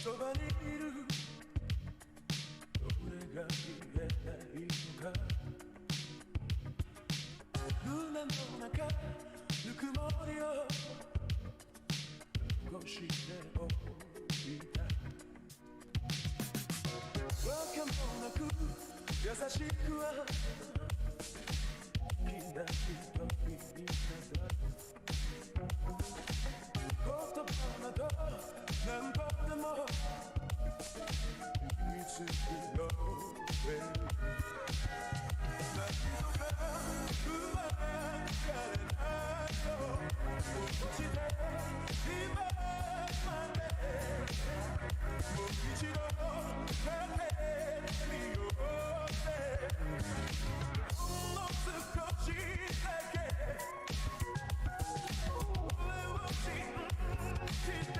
そばにいる俺が言えないのか、船の中ぬくもりを残しておいた。わけもなく優しくはきな瞳になる。言葉など何度でも見つけよう。何度か生まれないよ落ちて今までもう一度帰ってみようってほんの少しだけ俺を信じて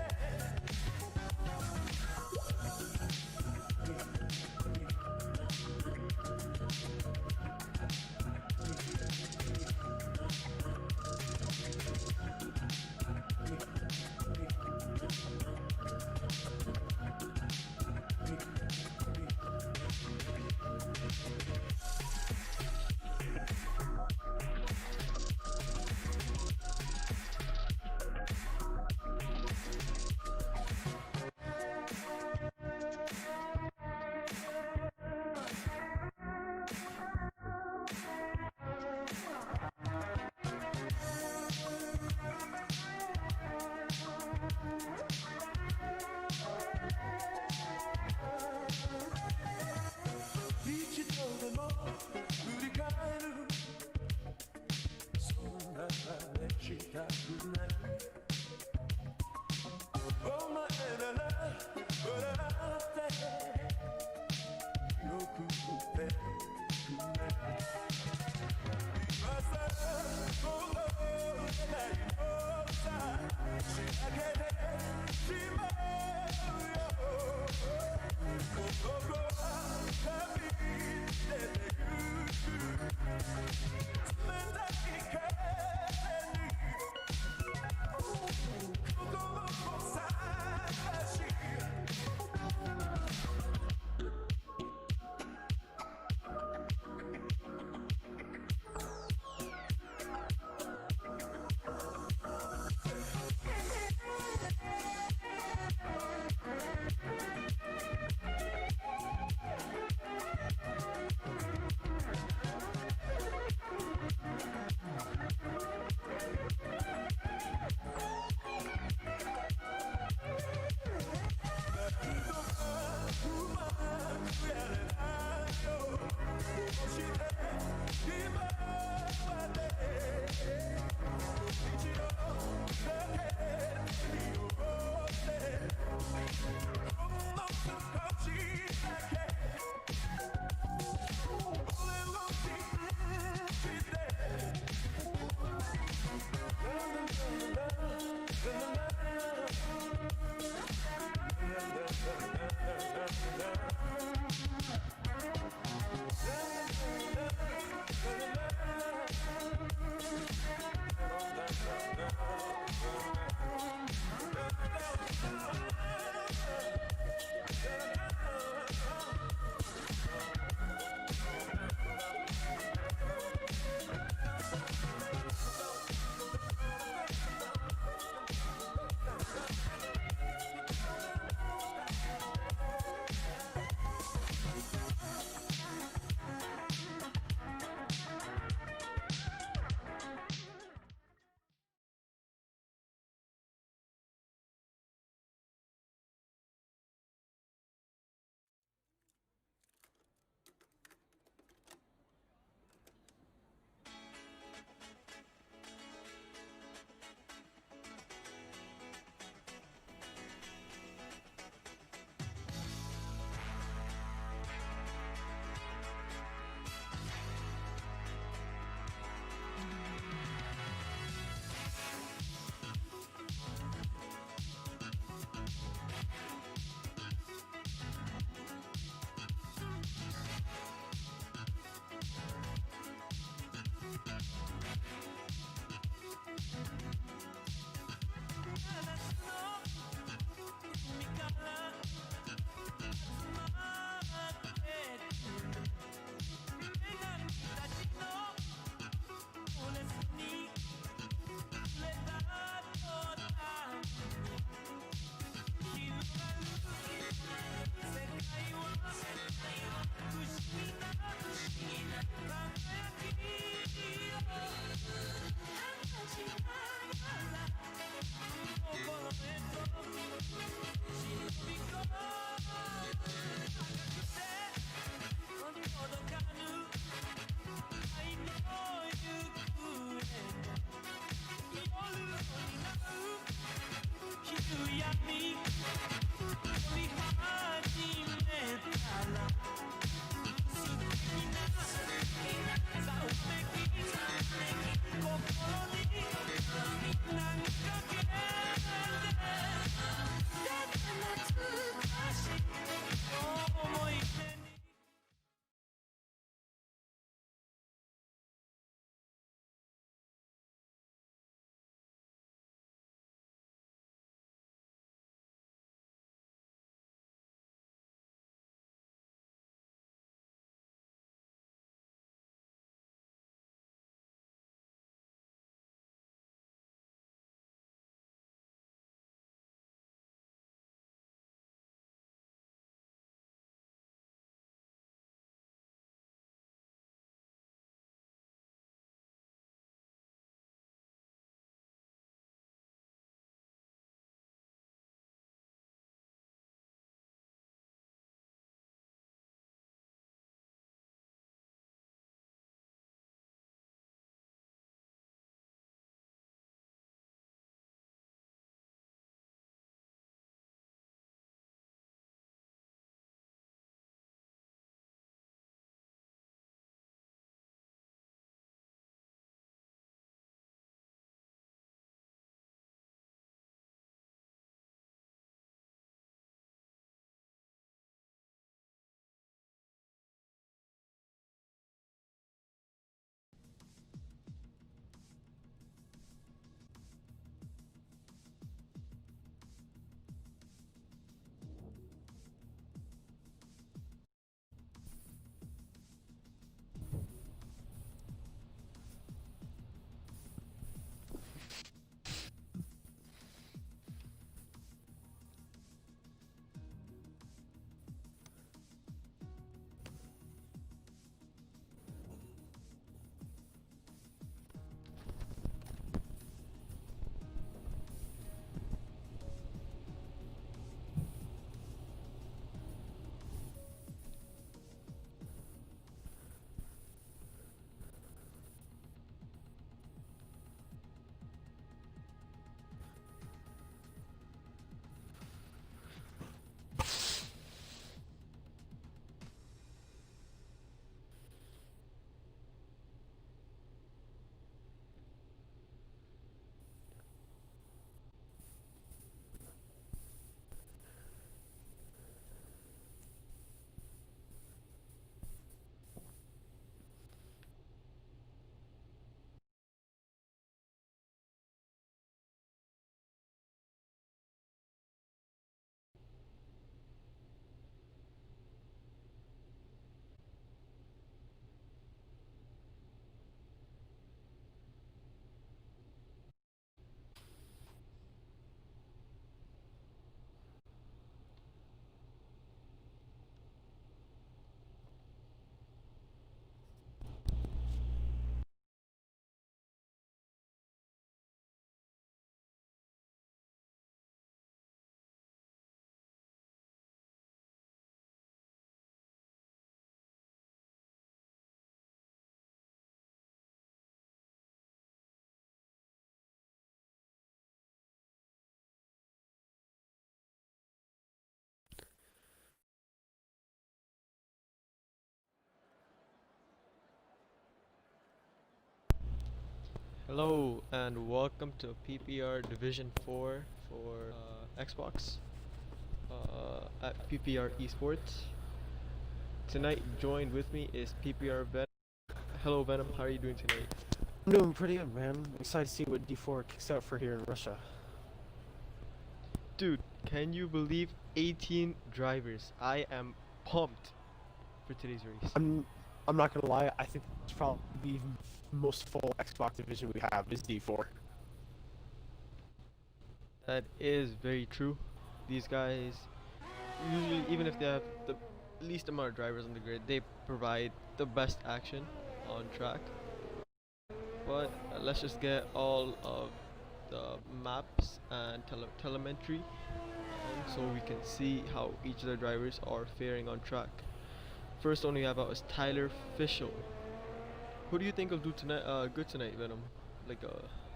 したくない。お前なら笑ってよくてくれ。今さら戻れないのさ、仕上げてしまうよ。男は旅に出てゆく冷たい風に心を探し 기우야미 우리 하지메 달라 수기나 사오메기 코코로니 난가게 다시 오모이테니 Hello and welcome to PPR Division 4 for Xbox at PPR Esports. Tonight joined with me is PPR Venom. Hello Venom, how are you doing tonight? I'm doing pretty good, man. I'm excited to see what D4 kicks out for here in Russia. Dude, can you believe 18 drivers? I am pumped for today's race. I'm not gonna lie. I think it's probably the most full Xbox division we have is D4. That is very true. These guys, usually even if they have the least amount of drivers on the grid, they provide the best action on track. But let's just get all of the maps and telemetry on so we can see how each of the drivers are faring on track. First one we have out is Tyler Fischel. Who do you think will do tonight? Good tonight, Venom. Like,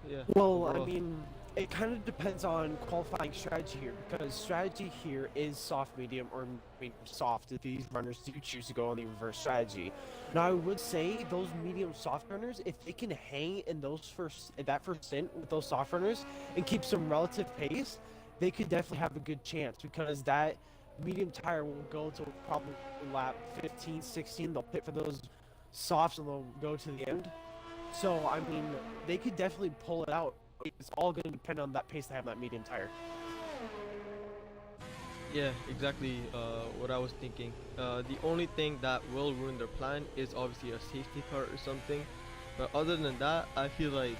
yeah. Well, I overall. mean, It kind of depends on qualifying strategy here, because strategy here is soft medium or medium soft if these runners do choose to go on the reverse strategy. Now I would say those medium soft runners, if they can hang in that first stint with those soft runners and keep some relative pace, they could definitely have a good chance, because that medium tire will go to probably lap 15, 16. They'll pit for those softs and they'll go to the end. So I mean, they could definitely pull it out. It's all going to depend on that pace they have on that medium tire. Yeah, exactly what I was thinking. The only thing that will ruin their plan is obviously a safety car or something. But other than that, I feel like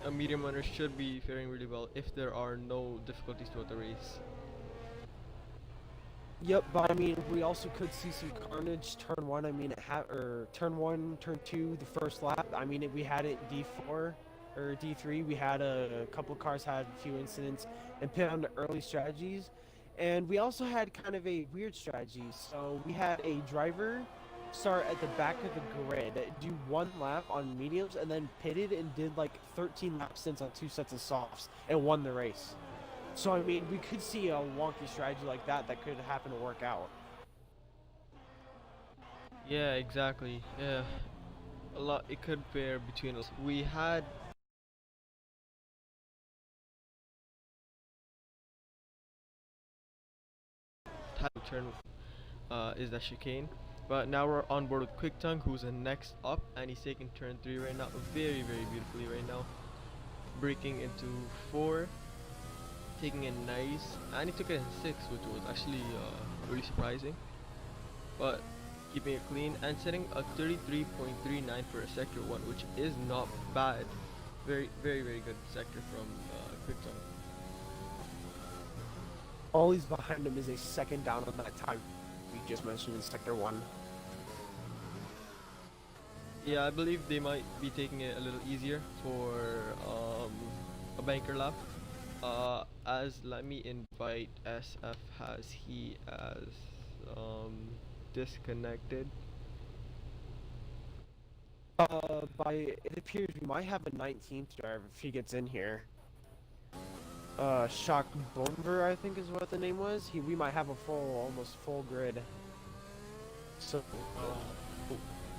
a medium runner should be faring really well if there are no difficulties throughout the race. Yep, but I mean, we also could see some carnage turn one. I mean, turn one, turn two, the first lap. I mean, we had it D4 or D3. We had a couple of cars had a few incidents and pit on the early strategies, and we also had kind of a weird strategy. So we had a driver start at the back of the grid, do one lap on mediums, and then pitted and did like 13 lap stints on 2 sets of softs and won the race. So I mean, we could see a wonky strategy like that could happen to work out. Yeah, exactly. Yeah, a lot. It could pair between us. We had turn is that chicane, but now we're on board with Quick Tongue, who's the next up, and he's taking turn 3 right now, very beautifully right now, breaking into 4, taking it nice, and he took it in 6, which was actually really surprising, but keeping it clean and setting a 33.39 for a sector 1, which is not bad. Very good sector from Quick Tongue. All he's behind him is a second down on that time we just mentioned in sector 1. Yeah, I believe they might be taking it a little easier for a banker lap. Let me invite SF. Has he as disconnected? It appears we might have a 19th driver if he gets in here. Shock Bomber, I think is what the name was. We might have a almost full grid. So,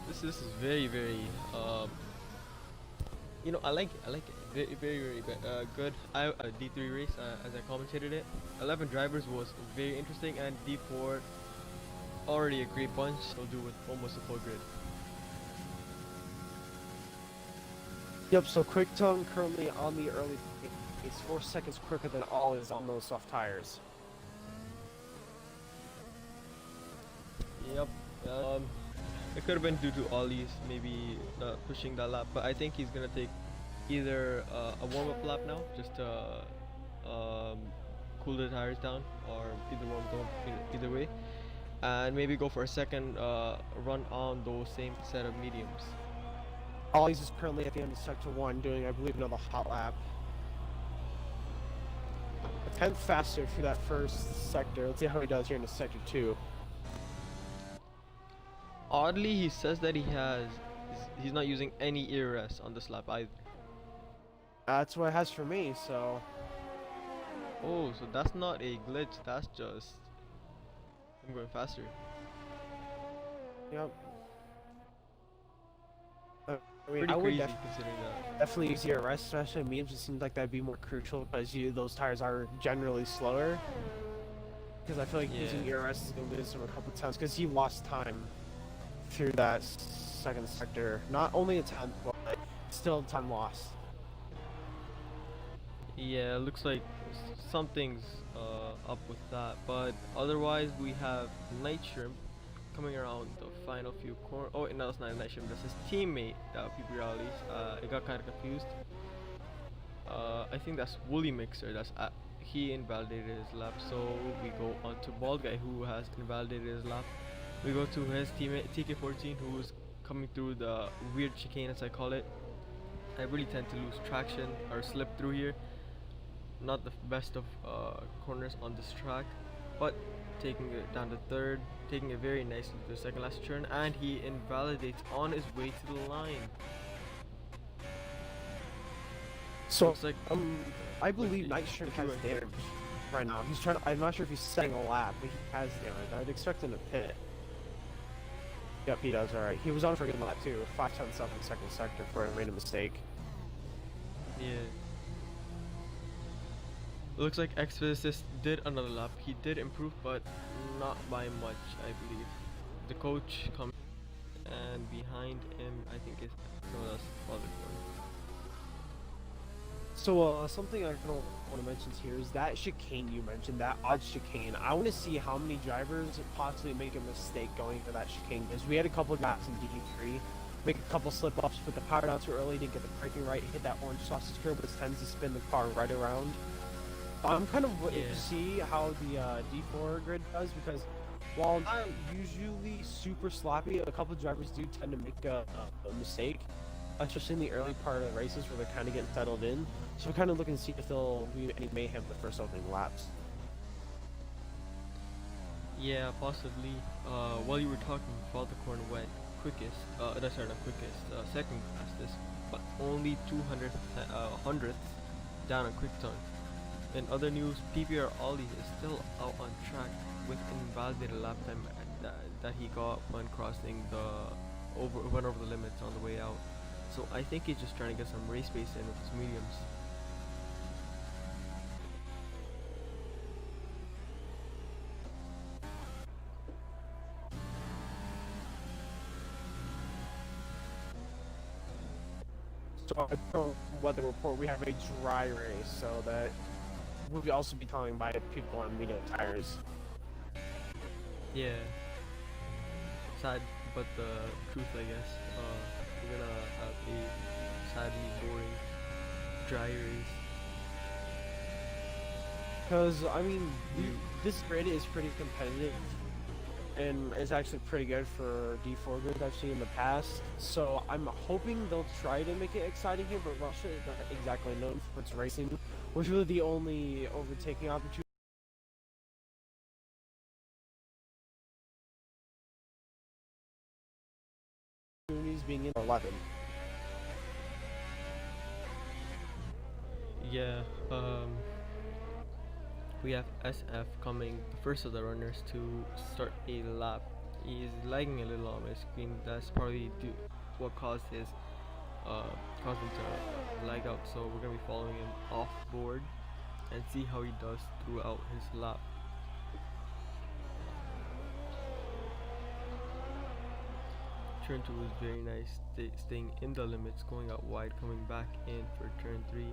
this is very you know, I like it. Very good. D3 race as I commentated it. 11 drivers was very interesting, and D4 already a great bunch. We'll do with almost a full grid. Yep. So Quick Tongue currently on the early. It's 4 seconds quicker than all is on those soft tires. Yep. It could have been due to Ollie's maybe not pushing that lap, but I think he's gonna take either a warm-up lap now, just to cool the tires down, or either warm them up either way, and maybe go for a second run on those same set of mediums. Ollie's is currently at the end of sector 1 doing, I believe, another hot lap. A 10th faster for that first sector. Let's see how he does here in the sector 2. Oddly, he says that he's not using any ERS on this lap either. That's what it has for me, so... Oh, so that's not a glitch, that's just I'm going faster. Yep. I mean, Pretty I would crazy considering that. definitely use ERS, especially in mediums. It seems like that'd be more crucial because those tires are generally slower. Because I feel like using ERS is going to lose him a couple times because he lost time through that second sector. Not only a time, but still time lost. Yeah, it looks like something's up with that, but otherwise we have Night Shrimp coming around the final few corners. Oh, no, it's not Night Shrimp, that's his teammate, PB Rallies. It got kind of confused. I think that's Woolly Mixer. He invalidated his lap, so we go on to Bald Guy, who has invalidated his lap. We go to his teammate TK14, who's coming through the weird chicane, as I call it. I really tend to lose traction or slip through here. Not the best of corners on this track, but taking it down to third, taking it very nicely to the second last turn, and he invalidates on his way to the line. So, Looks like I believe the- Nightshade if has you were- damage right now. He's trying. I'm not sure if he's setting a lap, but he has damage. I'd expect him to pit. Yep, he does. All right. He was on for a good lap too. 5:10.7 second sector before I made a mistake. Yeah. It looks like X-Physicist did another lap. He did improve, but not by much, I believe. The coach comes and behind him, I think is someone else. So, something I kind of want to mention here is that chicane you mentioned, that odd chicane. I want to see how many drivers possibly make a mistake going for that chicane, because we had a couple of laps in DD3, make a couple slip-ups, put the power down too early, didn't get the braking right, hit that orange sausage curve, which tends to spin the car right around. I'm kind of waiting to see how the D4 grid does, because while not usually super sloppy, a couple of drivers do tend to make a mistake, especially in the early part of the races where they're kind of getting settled in. So we're kind of looking to see if there'll be any mayhem the first opening laps. Yeah, possibly. While you were talking, Faltercorn went quickest, sorry, not quickest, second fastest, but only 100th down on quick time. In other news, PPR Ollie is still out on track with invalidated lap time that he got when crossing went over the limits on the way out. So I think he's just trying to get some race pace in with his mediums. So from weather report, we have a dry race, so that we'll also be telling by people on medium tires. Yeah. Sad, but the truth, I guess. We're gonna have a sadly boring dry race. Because, I mean, this grid is pretty competitive, and it's actually pretty good for D4 grids I've seen in the past. So I'm hoping they'll try to make it exciting here, but Russia is not exactly known for its racing, which really the only overtaking opportunity being in 11. Yeah, we have SF coming, the first of the runners to start a lap. He's lagging a little on my screen. That's probably what caused him to lag out. So we're gonna be following him off board and see how he does throughout his lap. Turn 2 is very nice, staying in the limits, going out wide, coming back in for turn 3.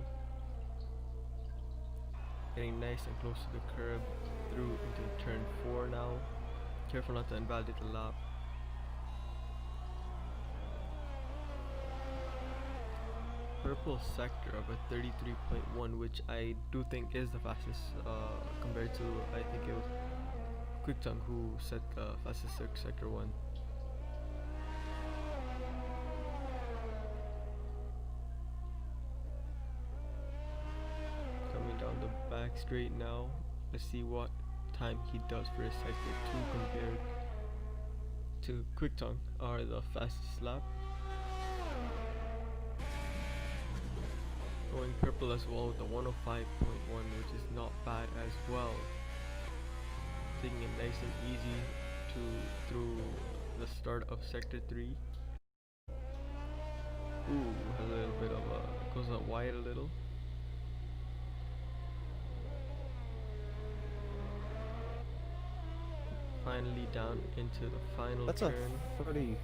Getting nice and close to the curb, through into turn 4 now. Careful not to invalidate the lap. Purple sector of a 33.1, which I do think is the fastest compared to, I think it was QuickTime who set the fastest sector 1. Down the back straight now. Let's see what time he does for his sector 2 compared to QuickTime, or the fastest lap. Going purple as well with the 105.1, which is not bad as well. Taking it nice and easy through the start of sector 3. Ooh, has a little bit of goes out wide a little. Finally down into the final That's turn. a 30.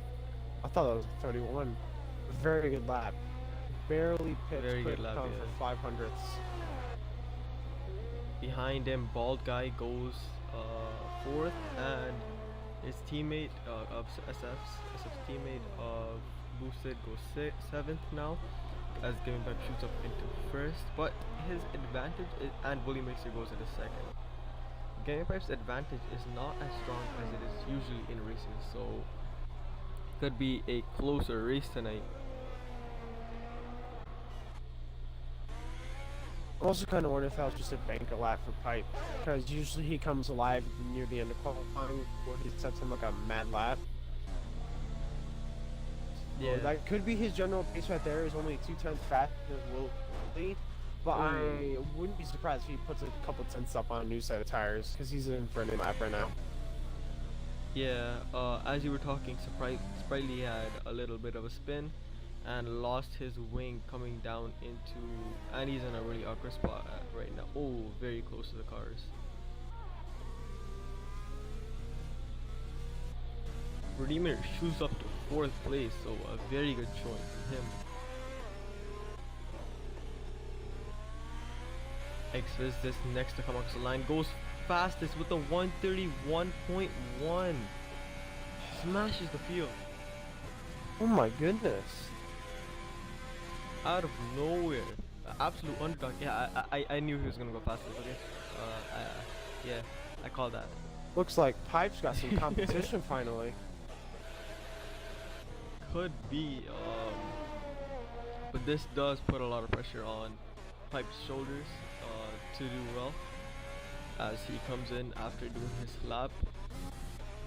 I thought that was 31. Very good lap. Barely pitched. Very good lap, for yeah. 500ths. Behind him, bald guy goes 4th, and his teammate of SF's teammate of Boosted goes 7th now, as Giving Back shoots up into 1st. But his advantage is, and Bully Mixer goes into 2nd. Gaming Pipe's advantage is not as strong as it is usually in races, so could be a closer race tonight. I'm also kind of wondering if that was just a banker lap for Pipe, because usually he comes alive near the end of qualifying where he sets him like a mad lap. Yeah. That could be his general pace right there. Is only 2/10 faster than Willie. But I wouldn't be surprised if he puts a couple tenths up on a new set of tires because he's in for a new lap right now. Yeah, as you were talking, Sprightly had a little bit of a spin and lost his wing coming down into, and he's in a really awkward spot right now. Oh, very close to the cars. Redeemer shoots up to 4th place, so a very good showing from him. Xviz this next to come across the line, goes fastest with the 131.1. Smashes the field. Oh my goodness. Out of nowhere. Absolute underdog. Yeah, I knew he was gonna go fastest, okay? Yeah, I called that. Looks like Pipe's got some competition finally. Could be, but this does put a lot of pressure on Pipe's shoulders to do well as he comes in after doing his lap.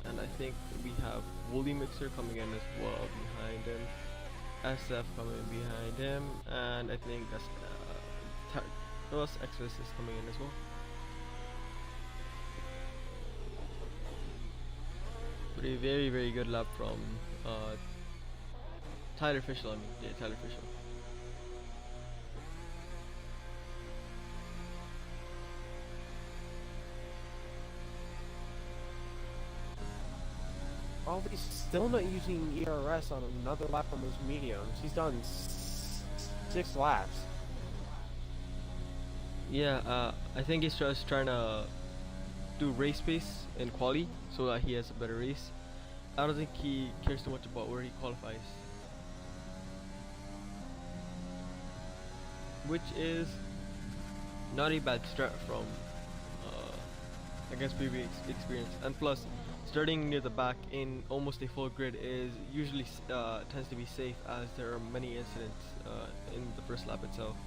And I think we have Woolly Mixer coming in as well behind him, SF coming behind him, and I think that's Xvis is coming in as well. But a very, very good lap from Tyler Fischl, I mean, yeah, Tyler Fischl. He's still not using ERS on another lap on those mediums. He's done 6 laps. Yeah, I think he's just trying to do race pace in quali so that he has a better race. I don't think he cares too much about where he qualifies, which is not a bad start from I guess previous experience. And plus, starting near the back in almost a full grid is usually tends to be safe, as there are many incidents in the first lap itself.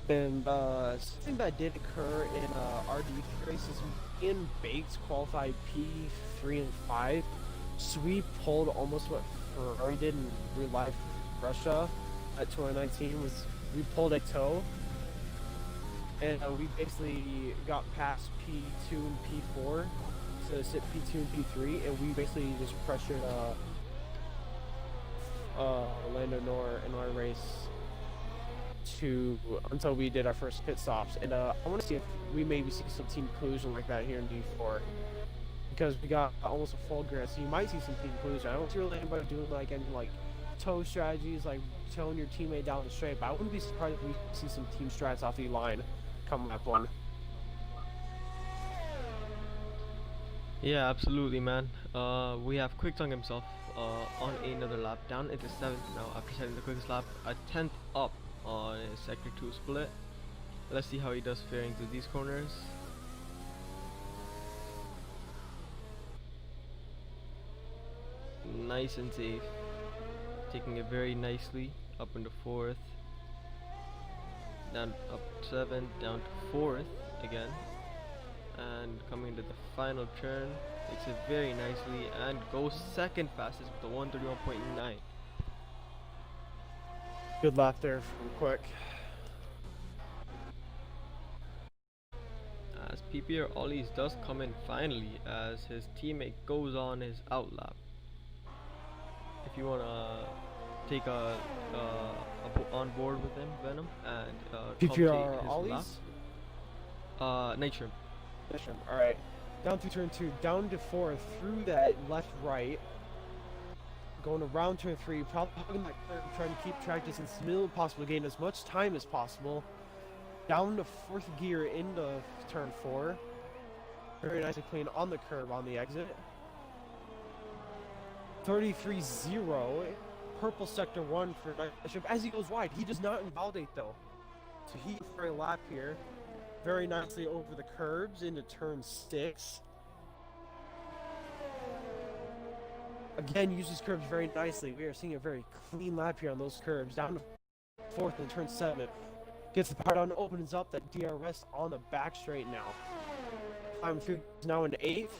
And something that did occur in RD races, in Bakes qualified P3 and 5. So we pulled almost what Ferrari did in real life Russia at 2019. Was we pulled a toe, and we basically got past P2 and P4 to sit P2 and P3, and we basically just pressured Lando Nor in our race until we did our first pit stops. And I want to see if we maybe see some team collusion like that here in D4, because we got almost a full grid, so you might see some team collusion. I don't see really anybody doing like any like toe strategies, like towing your teammate down the straight, but I wouldn't be surprised if we see some team strats off the line come lap 1. Yeah, absolutely, man. We have Quick Tongue himself on another lap, down into 7th now after setting the quickest lap, a 10th up on his sector 2 split. Let's see how he does faring through these corners. Nice and safe, taking it very nicely up into 4th, down up 7th, down to 4th again, and coming into the final turn, takes it very nicely and goes 2nd fastest with the 131.9. Good lap there from Quick. As PPR Ollies does come in finally, as his teammate goes on his outlap. If you wanna take on board with him, Venom, and PPR commentate his Ollies? lap. Nitrum. Alright. Down through turn 2, down to 4th, through that left-right. Going around turn 3, probably hugging that curve, trying to keep track distance as minimum possible, gain as much time as possible. Down to 4th gear into turn 4. Very nicely clean on the curb on the exit. 33-0. Purple sector 1 for Nitrum as he goes wide. He does not invalidate though. So he for a lap here. Very nicely over the curbs into turn 6. Again, uses curbs very nicely. We are seeing a very clean lap here on those curbs. Down to 4th and turn 7. Gets the part on, opens up that DRS on the back straight now. I'm through now in 8th.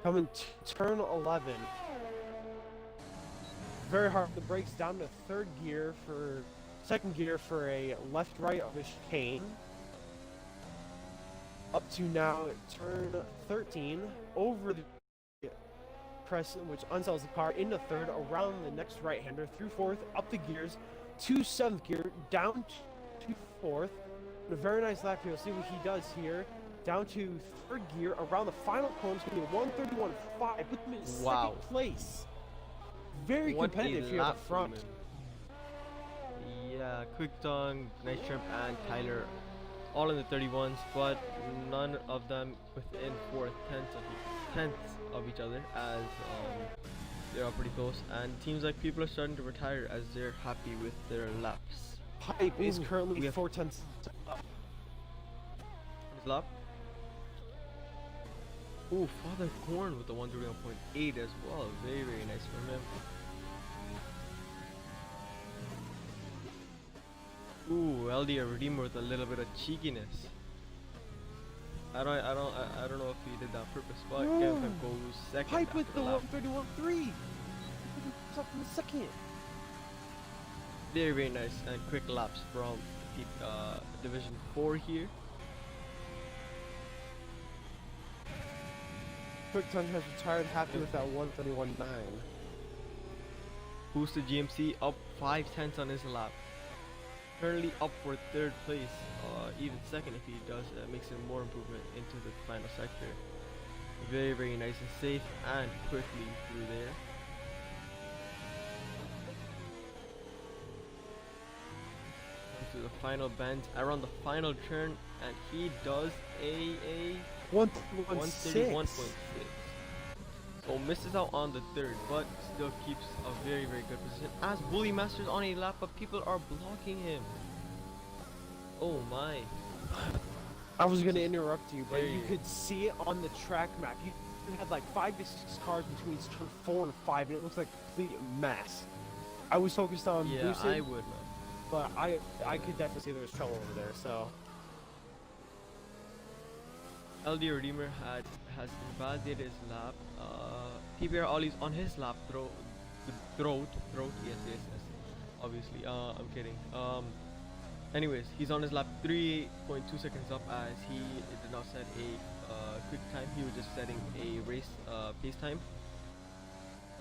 Coming to turn 11. Very hard on the brakes, down to second gear for a left-right of a chicane. Up to now turn 13, over the crescent, which unsettles the car, into third, around the next right-hander, through fourth, up the gears, to seventh gear, down to fourth. And a very nice lap here. We'll see what he does here. Down to third gear, around the final corner. It's going to be 131.5, put them in second place. Very What a competitive here at lap the front. from him. Yeah, Quick Tongue, Nice Shrimp, and Tyler, all in the 31s, but none of them within 4/10 of each other, as they're all pretty close. And teams like people are starting to retire as they're happy with their laps. Pipe is Ooh, currently we have 4/10 up. his lap. Ooh, Father Corn with the 131.8 as well. Very, very nice from him. Ooh, LDR Redeemer with a little bit of cheekiness. I don't know if he did that on purpose, but Kevin goes second. Pipe with after the lap. 131.3. Up in the second. Very, very nice and quick laps from Division 4 here. Quick Tongue has retired, happy with that 131.9. Boosted GMC up 5/10 on his lap. Currently up for third place, even second if he does makes it more improvement into the final sector. Very, very nice and safe and quickly through there. To the final bend around the final turn, and he does a 131.6. So misses out on the third, but still keeps a very, very good position as Bully Masters on a lap, but people are blocking him. Oh my. I was going to interrupt you, but you could see it on the track map. You had like 5 to 6 cars between turn 4 and 5, and it looks like a complete mess. I was focused on boosted, I would, man. but I could definitely see there was trouble over there, so. LD Redeemer has invalidated his lap. PBR Ollie's on his lap. Throat. Yes. Obviously. I'm kidding. Anyways, he's on his lap 3.2 seconds up, as he did not set a quick time. He was just setting a race pace time.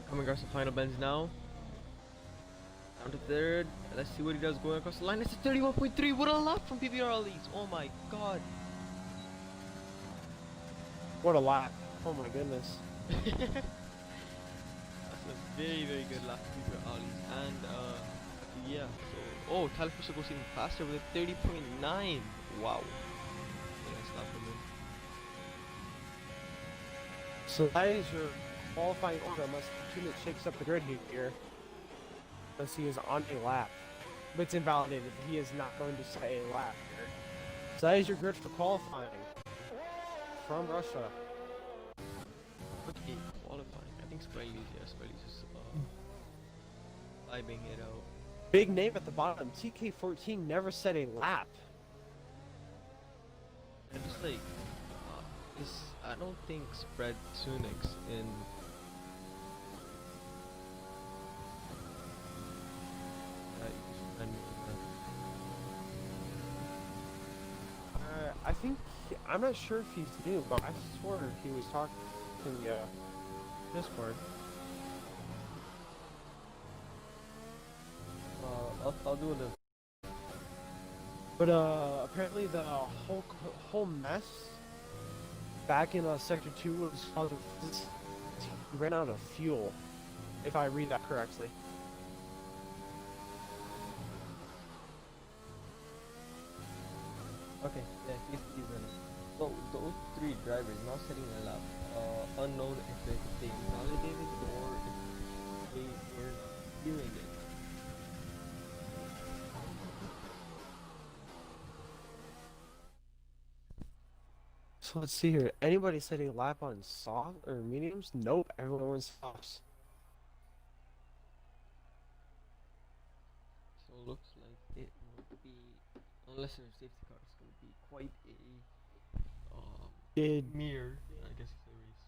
Coming across the final bends now. Down to third. Let's see what he does going across the line. It's a 31.3. What a lap from PBR Ollie's. Oh my god. What a lap. Oh my goodness. That's a very, very good lap for PBR Ollie's. And yeah, so Tyler Fisher goes even faster with a 30.9. Wow. Nice lap from him. So that is your qualifying order, unless Tunit shakes up the grid here. Unless he is on a lap. But it's invalidated. He is not going to set a lap here. So that is your grid for qualifying. From Russia. Okay, qualifying. I think Spriley's, Spriley's just vibing it out. Big name at the bottom. TK14 never set a lap. And just like, I don't think spread tunics in. I think I'm not sure if he's new, but I swore he was talking in the Discord. I'll do it. But apparently the whole mess back in Sector 2 was because of this. He ran out of fuel, if I read that correctly. Okay, yeah, he's in. So those three drivers now setting a lap, unknown if they validated or if they were doing it. So let's see here. Anybody setting a lap on soft or mediums? Nope, everyone wants softs. So looks like it would be, unless there's safety car, it's going to be quite a mirror, I guess, it's a race.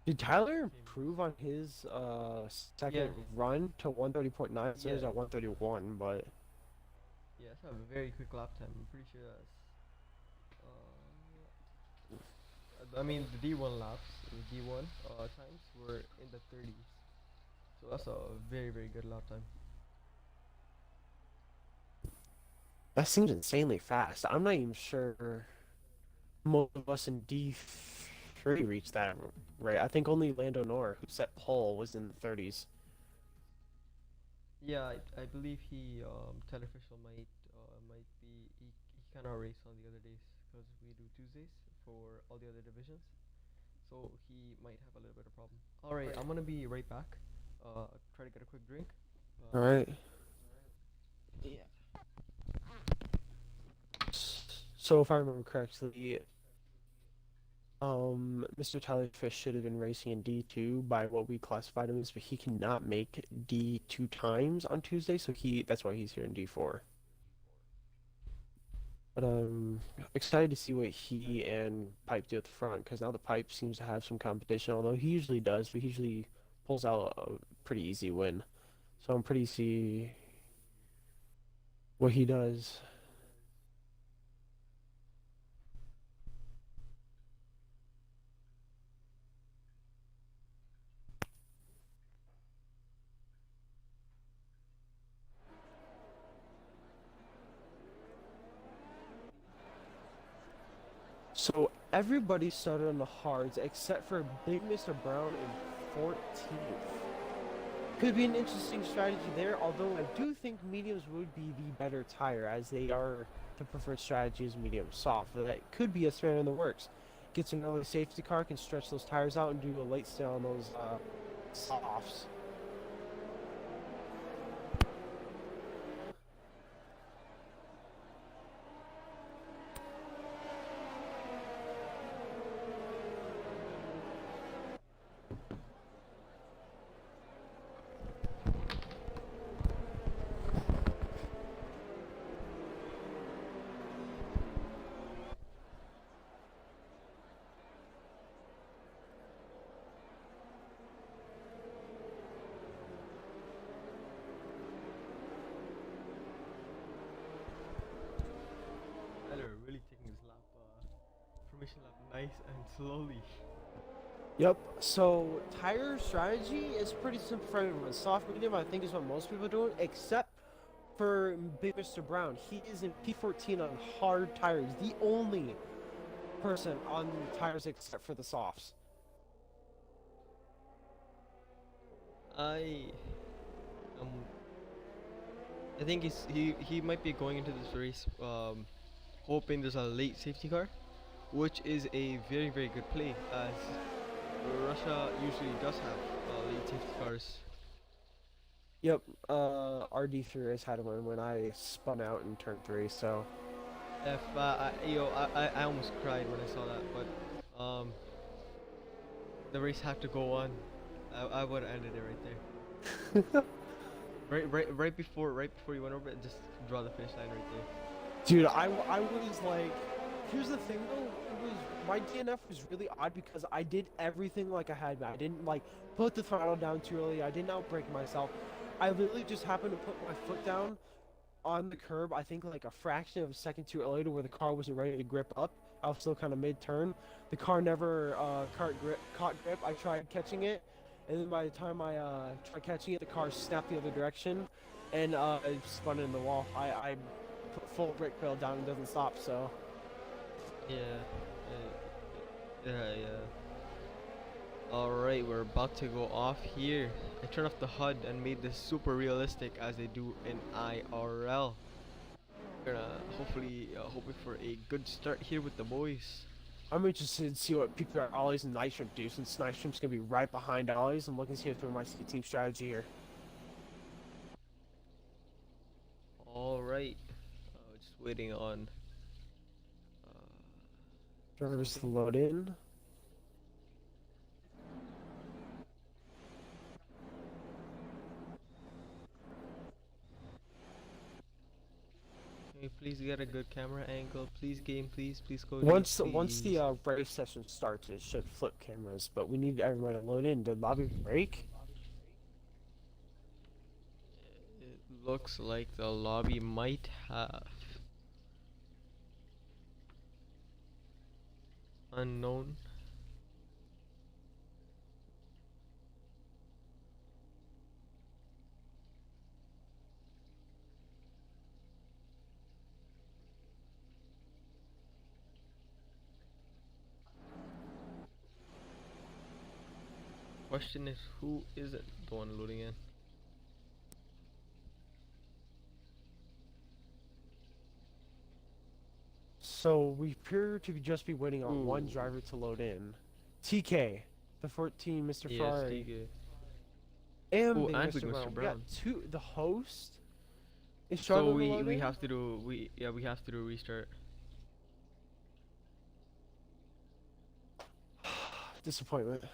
Did Tyler Came. improve on his Yeah, second run to 130.9? So yeah, he's at 131, but yeah. That's a very quick lap time. I'm pretty sure that's. I mean, the D1 laps, the D1 times were in the 30s. So that's a very, very good lap time. that seems insanely fast. I'm not even sure most of us in D3 reached that rate. I think only Lando Norris, who set pole, was in the 30s. Yeah, I believe Teleficial might be he cannot race on the other days because we do Tuesdays for all the other divisions. So he might have a little bit of problem. All right, I'm gonna be right back. Try to get a quick drink. All Uh, right. yeah. So if I remember correctly, Mr. Tyler Fish should have been racing in D2 by what we classified him as, but he cannot make D2 times on Tuesday, so that's why he's here in D4. But I'm excited to see what he and Pipe do at the front, because now the Pipe seems to have some competition, although he usually does, but he usually pulls out a pretty easy win. So I'm pretty see what he does. So everybody started on the hards except for Big Mr. Brown in 14th. Could be an interesting strategy there, although I do think mediums would be the better tire, as they are the preferred strategy is medium soft. But that could be a spanner in the works. Gets an early safety car, can stretch those tires out and do a late stint on those softs. Tyler really taking his formation lap nice and slowly. Yep, so tire strategy is pretty simple for everyone. Soft medium, I think, is what most people are doing, except for Big Mr. Brown. He is in P14 on hard tires, the only person on tires except for the softs. I um I think he might be going into this race hoping there's a late safety car, which is a very, very good play as Russia usually does have late safety cars. Yep, RD3 has had one when I spun out in turn 3, so. If I almost cried when I saw that, but the race had to go on. I would have ended it right there. Right before you went over it, just draw the finish line right there. Dude, I was like, here's the thing though, it was, my DNF was really odd because I did everything like I had. I didn't like put the throttle down too early, I didn't outbrake myself. I literally just happened to put my foot down on the curb, I think like a fraction of a second too early to where the car wasn't ready to grip up. I was still kind of mid-turn. The car never caught grip. I tried catching it, and then by the time I tried catching it, the car snapped the other direction, and it spun in the wall. I put full brake pedal down and doesn't stop, so. Yeah, yeah. Alright, we're about to go off here. I turned off the HUD and made this super realistic as they do in IRL. We're gonna hopefully hoping for a good start here with the boys. I'm interested to see what people at Ollie's and Nystrom do, since Nystrom's going to be right behind Ollie's. I'm looking to see if there might see a team strategy here. Alright, just waiting on Drivers to something. load in. Can we please get a good camera angle? Please, game, please, please, Cody, Once the please. race session starts, it should flip cameras, but we need everyone to load in. Did lobby break? It looks like the lobby might have. Unknown. Question is, who isn't the one loading in? So we appear to just be waiting on one Ooh. driver to load in. TK, the 14, Mr. Yes, Ferrari, TK. and Oh, Big and Big Mr. Mr. Brown. We got Brown. two. The host is So struggling to load we in. have to do we have to do a restart. Disappointment.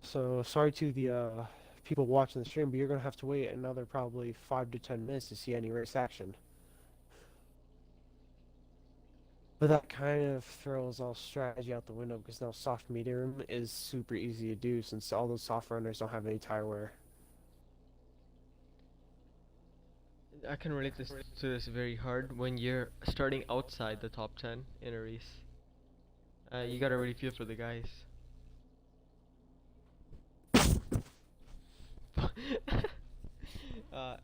So sorry to the people watching the stream, but you're gonna have to wait another probably 5 to 10 minutes to see any race action. But that kind of throws all strategy out the window because now soft medium is super easy to do since all those soft runners don't have any tire wear. I can relate this to this very hard when you're starting outside the top 10 in a race. You gotta really feel for the guys.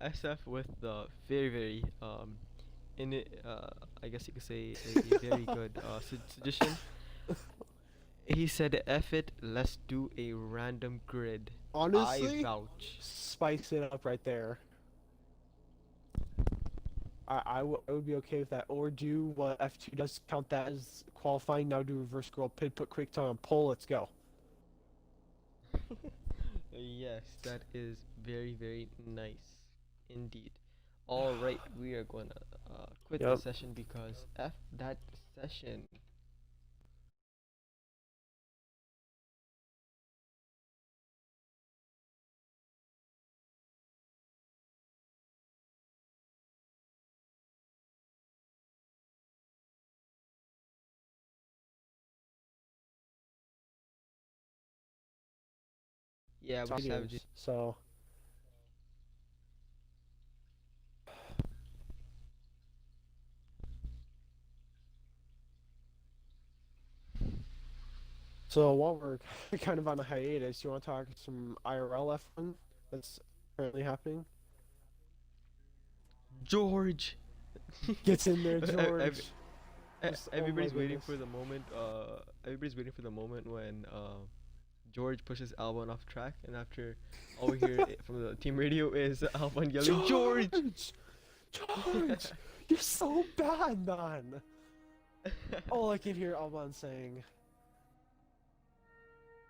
SF with the very in it, I guess you could say a very good suggestion. He said, "F it, let's do a random grid." I Honestly, vouch. spice it up right there. I would be okay with that. Or do what F2 does, count that as qualifying. Now do reverse scroll, pit, put quick time on pole. Let's go. Yes, that is very nice indeed. All right, we are gonna quit the Yep. session because F that session. Yeah, we Soft savage. mediums. So while we're kind of on a hiatus, you want to talk some IRL F1 that's currently happening? George. Gets in there, Ev- George. Just, oh my Everybody's waiting goodness. for the moment. Everybody's waiting for the moment when George pushes Albon off track, and after all we hear from the team radio is Albon yelling, "George!" George! You're so bad, man! All I can hear Alban saying.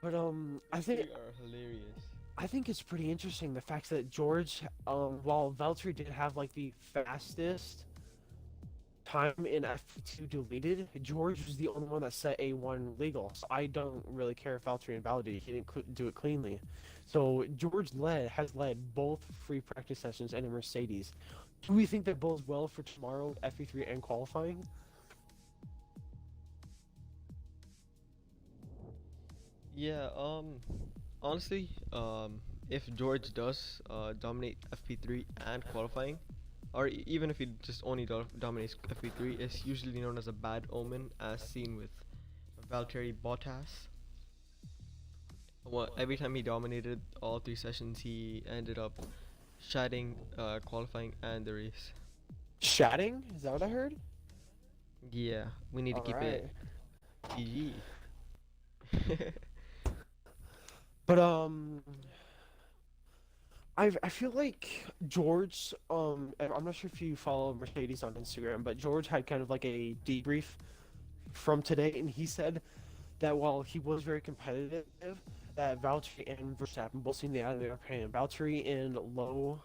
But They are hilarious. I think it's pretty interesting the fact that George, while Valtteri did have like the fastest time in F2 deleted, George was the only one that set A1 legal. So I don't really care if Valtteri invalidated. He didn't do it cleanly. So George has led both free practice sessions and a Mercedes. Do we think that bodes well for tomorrow, FE3 and qualifying? Yeah, honestly, if George does dominate FP3 and qualifying, or even if he just only dominates FP3, it's usually known as a bad omen, as seen with Valtteri Bottas. Well, every time he dominated all three sessions, he ended up shedding qualifying and the race. Shatting? Is that what I heard? Yeah, we need to keep it Alright. PG. But I feel like George, I'm not sure if you follow Mercedes on Instagram, but George had kind of like a debrief from today, and he said that while he was very competitive, that Valtteri and Verstappen both seemed to be out of their opinion. Valtteri in low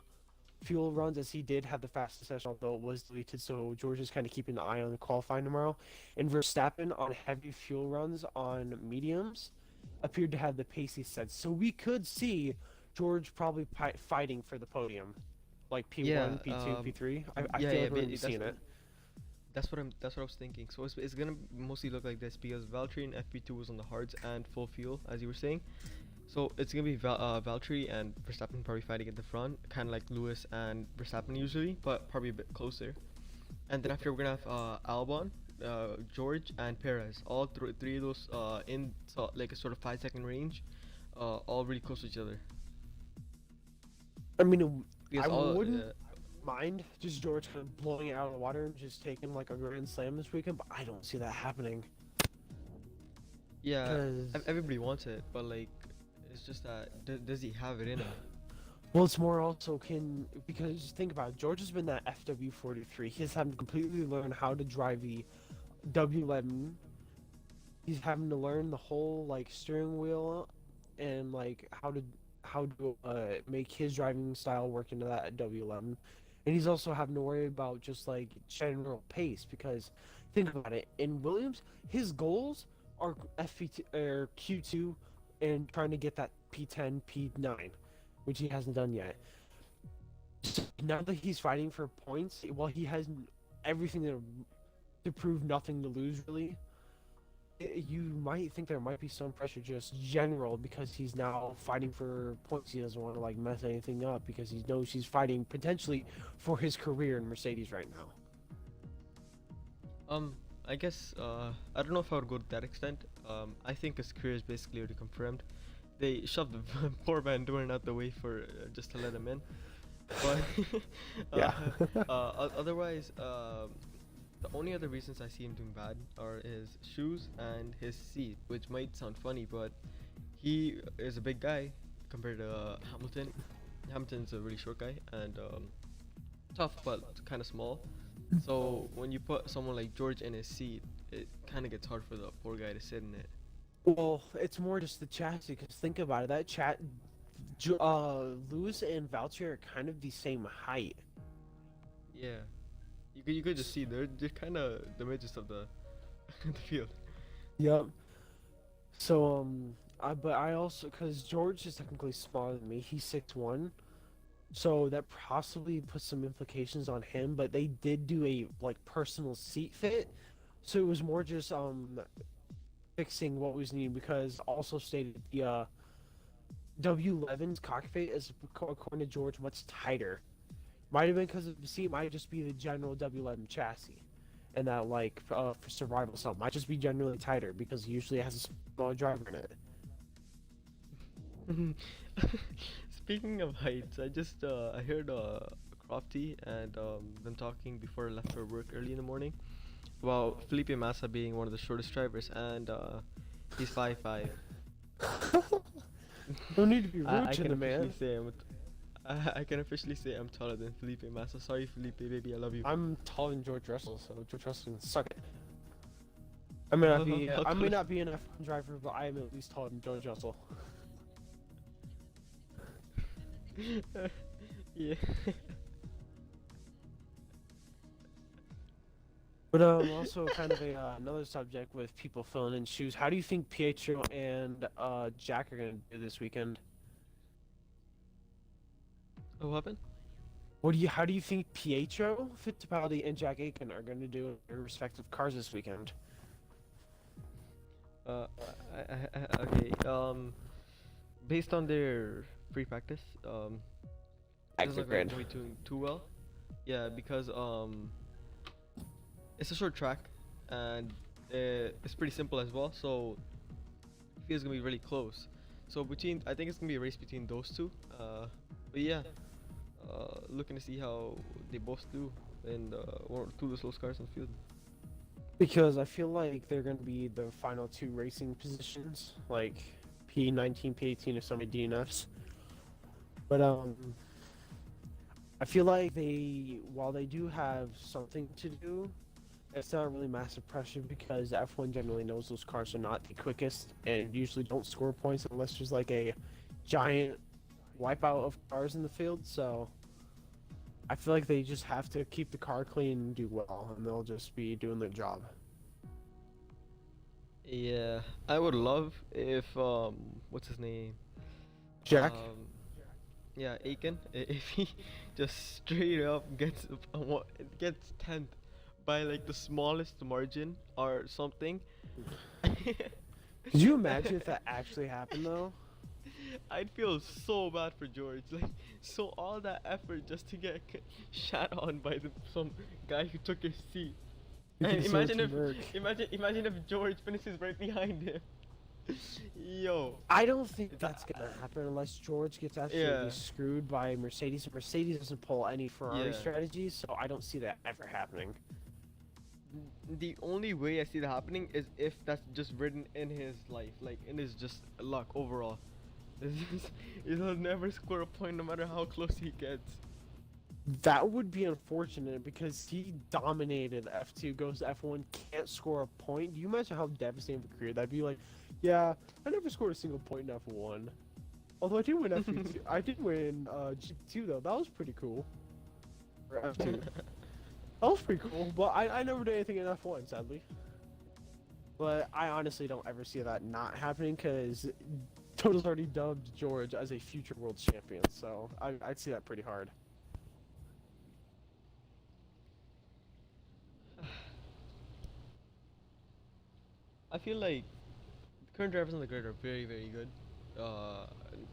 fuel runs, as he did have the fastest session, although it was deleted, so George is kind of keeping an eye on the qualifying tomorrow. And Verstappen on heavy fuel runs on mediums appeared to have the pacey set. So we could see George probably fighting for the podium. like P1, Yeah, P2, P3? I yeah, feel yeah. like we're gonna be seeing it. That's what I was thinking. So it's gonna mostly look like this because Valtteri and FP2 was on the hards and full fuel, as you were saying. So it's gonna be Valtteri and Verstappen probably fighting at the front, kind of like Lewis and Verstappen usually, but probably a bit closer. And then after we're gonna have Albon, George, and Perez. All three of those in like a sort of 5 second range, all really close to each other. I mean, Because I all wouldn't mind just George kind of blowing it out of the water and just taking like a grand slam this weekend, but I don't see that happening. yeah, Because everybody wants it, but like it's just that does he have it in him? well, it's more also because think about it, George has been that FW43. He's having to completely learn how to drive the W11. He's having to learn the whole like steering wheel and like how to make his driving style work into that W11. And he's also having to worry about just like general pace because think about it. In Williams, his goals are FP or Q2 and trying to get that P10, P9, which he hasn't done yet. So now that he's fighting for points, well, he has everything to prove, nothing to lose, really. You might think there might be some pressure just general because he's now fighting for points. He doesn't want to like mess anything up because he knows he's fighting potentially for his career in Mercedes right now. I guess I don't know if I would go to that extent. I think his career is basically already confirmed. They shoved the poor Van Doren out the way for just to let him in. But Yeah. otherwise, the only other reasons I see him doing bad are his shoes and his seat, which might sound funny, but he is a big guy compared to Hamilton. Hamilton's a really short guy and tough, but kind of small. So when you put someone like George in his seat, it kind of gets hard for the poor guy to sit in it. Well, it's more just the chassis. Because think about it, Lewis and Valtteri are kind of the same height. Yeah, you could just see they're kind of the midgets of the the field. Yep. So but I also because George is technically smaller than me. He's 6'1", so that possibly puts some implications on him. But they did do a like personal seat fit, so it was more just fixing what was needed because also stated the W11's cockpit is according to George much tighter. Might have been because of the seat. Might just be the general W11 chassis, and that like for survival stuff might just be generally tighter because he usually has a small driver in it. Speaking of heights, I heard Crofty and them talking before I left for work early in the morning about Felipe Massa being one of the shortest drivers, and he's 5'5". No need to be I, rude I to can the man. officially say I can officially say I'm taller than Felipe Massa. Sorry, Felipe, baby, I love you. I'm taller than George Russell, so George Russell can suck it. I may not be How I may close- not be an F1 driver, but I am at least taller than George Russell. Yeah. But also kind of another subject with people filling in shoes. How do you think Pietro and Jack are gonna do this weekend? What happened? How do you think Pietro Fittipaldi and Jack Aiken are gonna do in their respective cars this weekend? Uh, okay. Based on their free practice, it doesn't look like they're doing too well. Yeah, because it's a short track, and it's pretty simple as well. So it feels gonna be really close. So I think it's gonna be a race between those two. But yeah, looking to see how they both do in one or two of the slowest cars in the field. Because I feel like they're going to be the final two racing positions, like P19, P18, or some DNFs. But I feel like while they do have something to do, it's not really massive pressure because F1 generally knows those cars are not the quickest and usually don't score points unless there's like a giant wipeout of cars in the field. So I feel like they just have to keep the car clean and do well, and they'll just be doing their job. Yeah, I would love if what's his name? Jack? Um, Yeah, Aiken, if he just straight up gets 10th by like the smallest margin or something, Could you imagine if that actually happened though? I'd feel so bad for George. Like, so all that effort just to get shot on by some guy who took his seat. You And consider it to work. imagine if George finishes right behind him. Yo. I don't think That- that's gonna happen unless George gets absolutely Yeah. screwed by Mercedes. And Mercedes doesn't pull any Ferrari Yeah. strategies, so I don't see that ever happening. The only way I see that happening is if that's just written in his life, like in his just luck overall. He'll never score a point no matter how close he gets. That would be unfortunate because he dominated F2, goes to F1, can't score a point. Do you imagine how devastating of a career that'd be? Like, yeah, I never scored a single point in F1. Although I did win F2, I did win G2 though. That was pretty cool. Or F2. That was pretty cool, but I never did anything in F1, sadly. But I honestly don't ever see that not happening because Toto's already dubbed George as a future world champion, so I'd see that pretty hard. I feel like the current drivers on the grid are very, very good. Uh,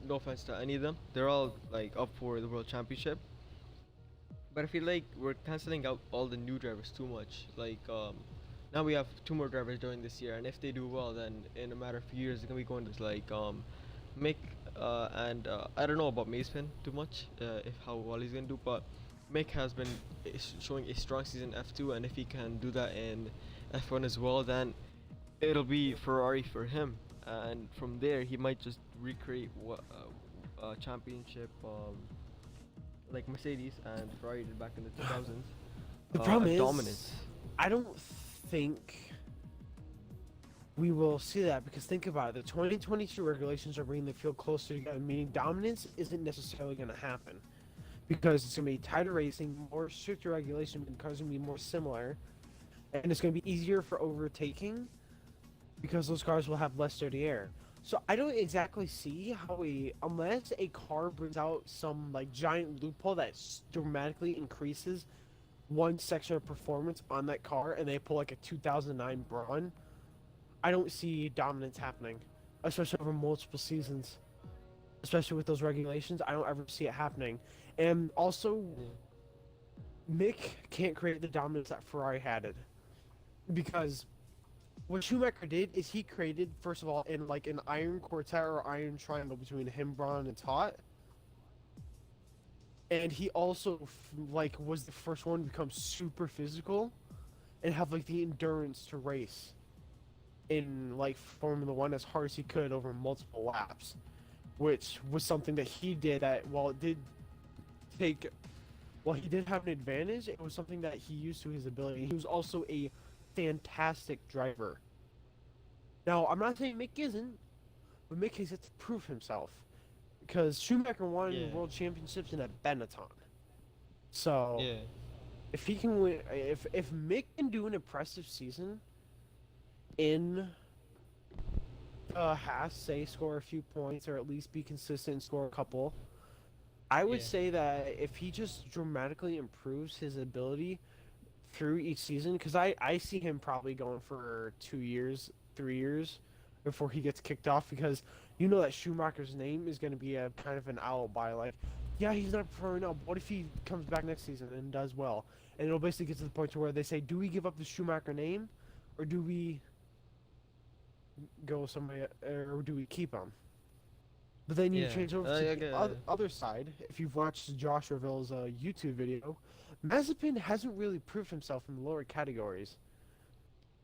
no offense to any of them. They're all like up for the world championship. But I feel like we're canceling out all the new drivers too much. Like now we have two more drivers joining this year, and if they do well, then in a matter of years they're gonna be going to like Mick and I don't know about Mason too much if how well he's gonna do, but Mick has been showing a strong season F2, and if he can do that in F1 as well, then it'll be Ferrari for him, and from there he might just recreate what championship like Mercedes and Ferrari did back in the 2000s. The problem is, dominance. I don't think we will see that because think about it. The 2022 regulations are bringing the field closer together, meaning dominance isn't necessarily going to happen because it's going to be tighter racing, more stricter regulation, and cars are going to be more similar, and it's going to be easier for overtaking because those cars will have less dirty air. So I don't exactly see how unless a car brings out some like giant loophole that dramatically increases one section of performance on that car and they pull like a 2009 Braun, I don't see dominance happening, especially over multiple seasons. Especially with those regulations, I don't ever see it happening. And also, Mick can't create the dominance that Ferrari had it because what Schumacher did is he created, first of all, in like an iron quartet or iron triangle between him, Braun, and Tot. And he also like was the first one to become super physical and have like the endurance to race in like Formula One as hard as he could over multiple laps, which was something that he did at while it did take while he did have an advantage, it was something that he used to his ability. He was also a fantastic driver. Now, I'm not saying Mick isn't, but Mick has yet to prove himself. Because Schumacher won Yeah. world championships in a Benetton. So, Yeah. if he can win, if Mick can do an impressive season in Haas, say score a few points or at least be consistent and score a couple, I would Yeah. say that if he just dramatically improves his ability through each season, because I see him probably going for 2 years, 3 years before he gets kicked off, because you know that Schumacher's name is going to be a kind of an alibi. Like, yeah, he's not performing now. But what if he comes back next season and does well? And it'll basically get to the point to where they say, do we give up the Schumacher name, or do we go somebody, or do we keep him? But then you Yeah. change over to I the get- other side. If you've watched Josh Reville's YouTube video, Mazepin hasn't really proved himself in the lower categories.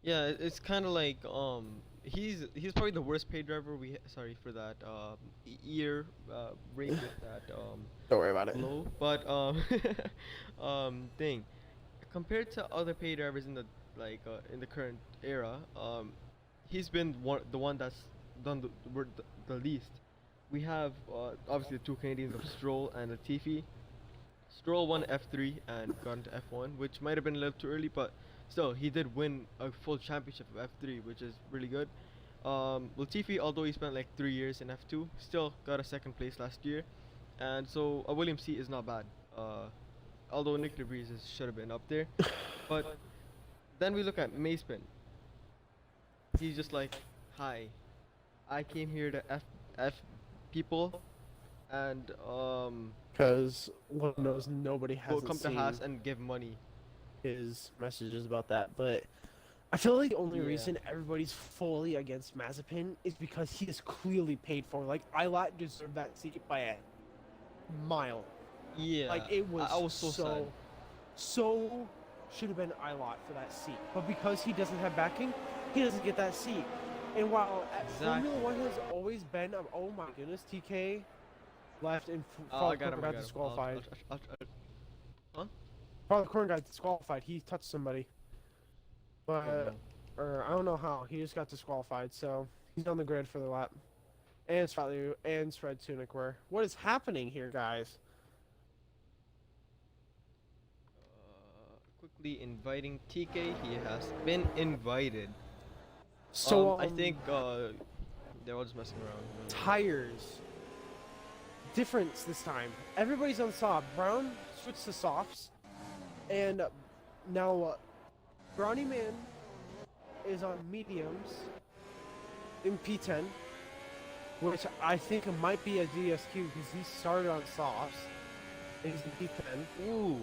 Yeah, it's kind of like he's probably the worst paid driver sorry for that year rate with that Don't worry about it. low, but thing compared to other paid drivers in the like in the current era, he's been the one that's done the least. We have obviously the two Canadians of Stroll and Latifi. Stroll won F3 and got into F1, which might have been a little too early, but still, he did win a full championship of F3, which is really good. Latifi, although he spent like 3 years in F2, still got a second place last year. and so a William seat is not bad. Although Nick DeVries should have been up there, but then we look at Macepin. He's just like, hi, I came here to f people, and Because Lord knows nobody will hasn't come to seen Haas and give money. his messages about that. But I feel like the only Yeah. reason everybody's fully against Mazepin is because he is clearly paid for. Like, Ilat deserved that seat by a mile. Yeah, Like, it was, I was so sad. so should have been Ilat for that seat. But because he doesn't have backing, he doesn't get that seat. And while Formula Exactly. 1 has always been, oh my goodness, TK left and I got him. I got got him. disqualified. Huh? Father Corn got disqualified. He touched somebody. But, no. or I don't know how. He just got disqualified, so he's on the grid for the lap. And Svatlu and Spread Tunic were. What is happening here, guys? Quickly inviting TK. He has been invited. So I think they're all just messing around. tires. Difference this time. Everybody's on soft. Brown switched to softs, and now Brownie Man is on mediums in P10, which I think might be a DSQ because he started on softs and he's in P10. Ooh.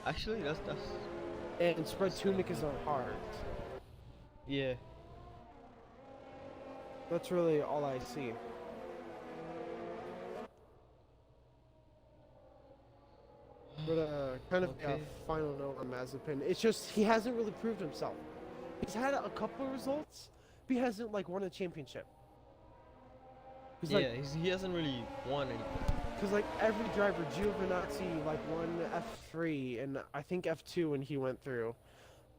Actually, that's And Spread Tunic is on hard. yeah. That's really all I see. But kind of Okay. a final note on Mazepin. It's just he hasn't really proved himself. He's had a couple of results, but he hasn't like won a championship. Cause, Yeah, like, he hasn't really won anything. Cause like every driver, Giovinazzi like won F3 and I think F2 when he went through.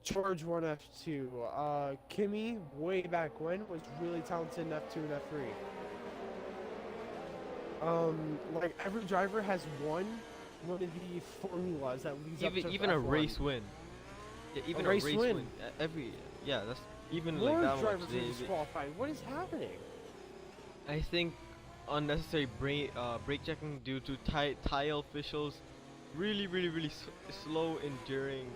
George won F2. Kimi, way back when, was really talented in F2 and F3. Like every driver has won one of the formulas that leads up to Even a F1. race win. Yeah, even A race win. Every that's even More like that drivers much. are disqualified. What is happening? I think unnecessary brake checking due to tile officials really slow in during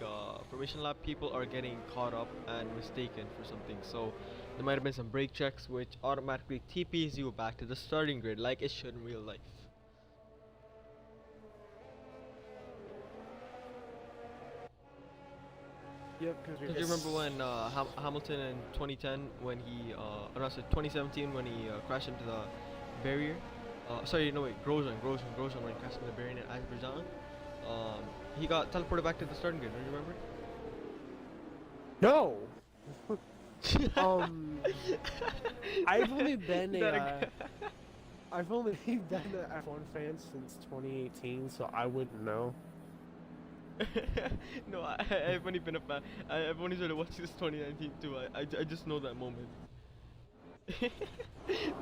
formation lap. People are getting caught up and mistaken for something, so there might have been some brake checks which automatically TPs you back to the starting grid like it should in real life. Yep, because Do you remember when Hamilton in 2010 when he no, sorry, 2017 when he crashed into the barrier? Sorry, no wait, Grosjean when he crashed into the barrier in Azerbaijan. He got teleported back to the starting grid. Do you remember? No. I've only been I've only been an F1 fan since 2018, so I wouldn't know. No, I've only been a fan. I've only started watching this 2019 too. I just know that moment.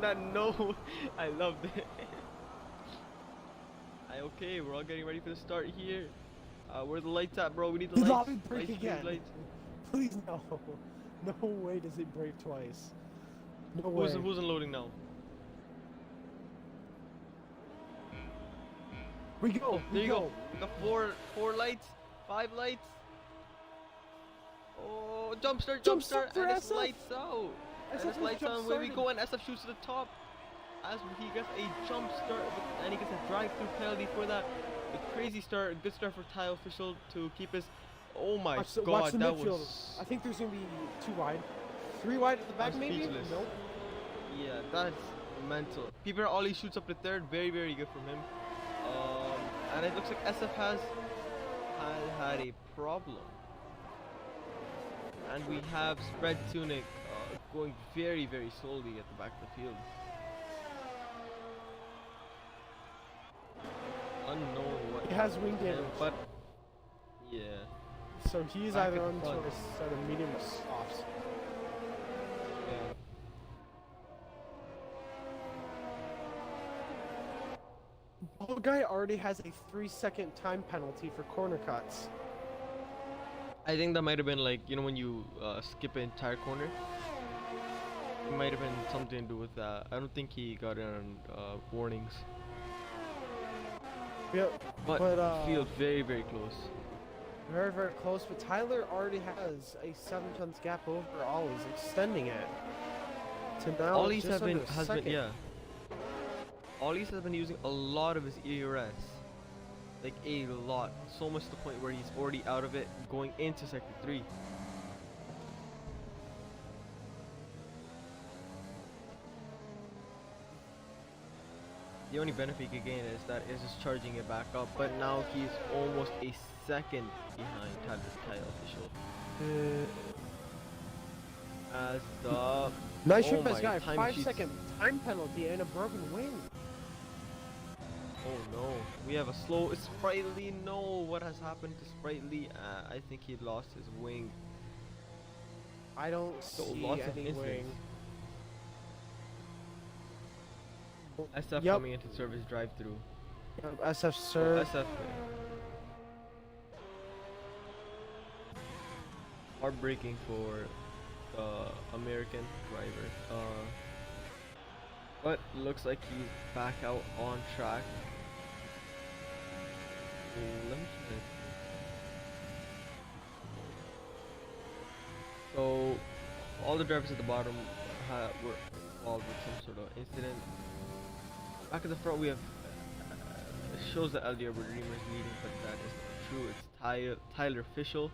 No, I loved it. Okay, we're all getting ready for the start here. Where the lights at, bro? We need the Did lights. lobby break Lights, again? lights. Please no. No way does it break twice. No way. Who's unloading now? We go. Oh, there you go. We got four lights, 5 lights. Oh, jump start, for and it's SF. lights out. And SF it's lights jump on. Where we started. go, and SF shoots to the top. As he gets a jump start, and he gets a drive-through penalty for that. A crazy start, good start for tile official to keep his. Oh my Watch god, the that midfield. was. I think there's gonna be 2 wide. 3 wide at the back, I'm maybe? speechless. Nope. Yeah, that's mental. Peter Ollie shoots up to third, very good from him. And it looks like SF has had a problem. And we have Spread Tunic going very slowly at the back of the field. Unknown what He has happened wing to him, damage. but yeah. So he's Back either at the on to front. a set of medium or softs. Yeah. Ball guy already has a 3-second time penalty for corner cuts. I think that might have been like, you know, when you skip an entire corner. It might have been something to do with that. I don't think he got in on warnings. Yep. but, But feel very, very close. very, very close. But Tyler already has a 7 tenths gap over Ollie's, extending it to now Ollie's just have been under a has been second. yeah. Ollie's has been using a lot of his ERS, like a lot, so much to the point where he's already out of it, going into sector 3. The only benefit he could gain is that is just charging it back up, but now he's almost a second behind Tyler Official. As the Nice oh shot by my, this guy. time 5-second sheets. time penalty and a broken wing. Oh no, we have a slow Sprightly. No, what has happened to Sprightly? I think he lost his wing. I don't So see lots of any incidents. wing. SF Yep. coming into service drive-through. SF So serve. SF. Heartbreaking for the American driver. But looks like he's back out on track. Let me check. So all the drivers at the bottom were involved with some sort of incident. Back at the front we have it shows that LDR were Dreamers leading, but that is not true. It's Tyler Fischel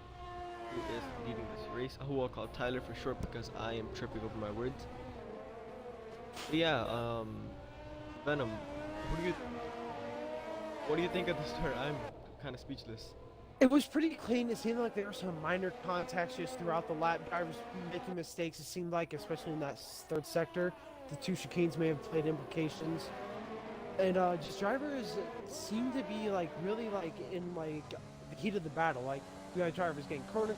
who is leading this race, who I'll call Tyler for short because I am tripping over my words. But yeah, Venom, what do you think of the start? I'm kind of speechless. It was pretty clean. It seemed like there were some minor contacts just throughout the lap. Drivers making mistakes. It seemed like, especially in that third sector, the two chicanes may have played implications. And just drivers seem to be like really like in like the heat of the battle. Like we have drivers getting corner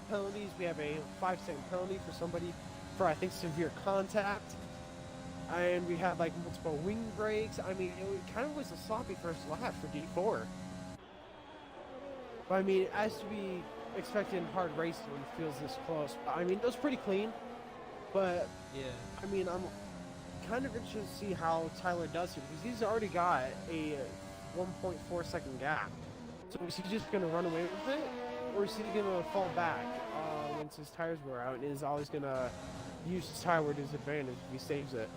penalties. We have a 5-second penalty for somebody for I think severe contact. And we had like multiple wing breaks. I mean, it kind of was a sloppy first lap for D4. But I mean, as to be expected in hard racing when it feels this close. I mean, it was pretty clean. But Yeah. I mean, I'm kind of interested to see how Tyler does here because he's already got a 1.4-second gap. So is he just going to run away with it, or is he going to fall back once his tires wear out, and is always going to use his tire to his advantage if he saves it?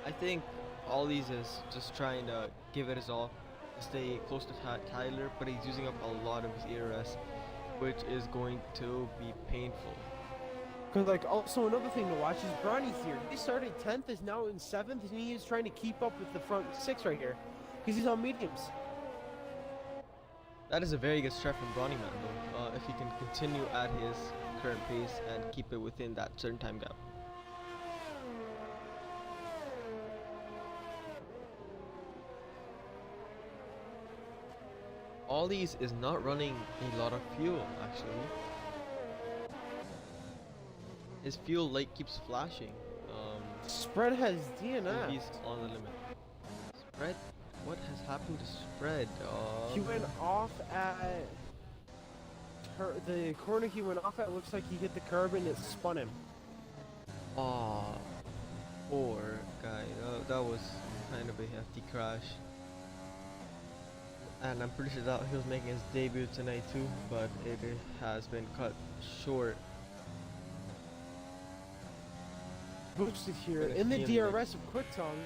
I think all these is just trying to give it his all to stay close to Tyler, but he's using up a lot of his ERS, which is going to be painful. Because, like, also another thing to watch is Bronny's here. He started 10th, is now in 7th, and he is trying to keep up with the front 6 right here. Because he's on mediums. That is a very good start from Bronny Man, though, if he can continue at his current pace and keep it within that certain time gap. Ollie's is not running a lot of fuel, actually. His fuel light keeps flashing. Spread has So DNF. he's on the limit. Spread? What has happened to Spread? He went off at the corner he went off at. Looks like he hit the curb and it spun him. Aw, poor guy. That was kind of a hefty crash. And I'm pretty sure that he was making his debut tonight too, but it has been cut short. Boosted here Gonna in the see him DRS of Quick Tongue.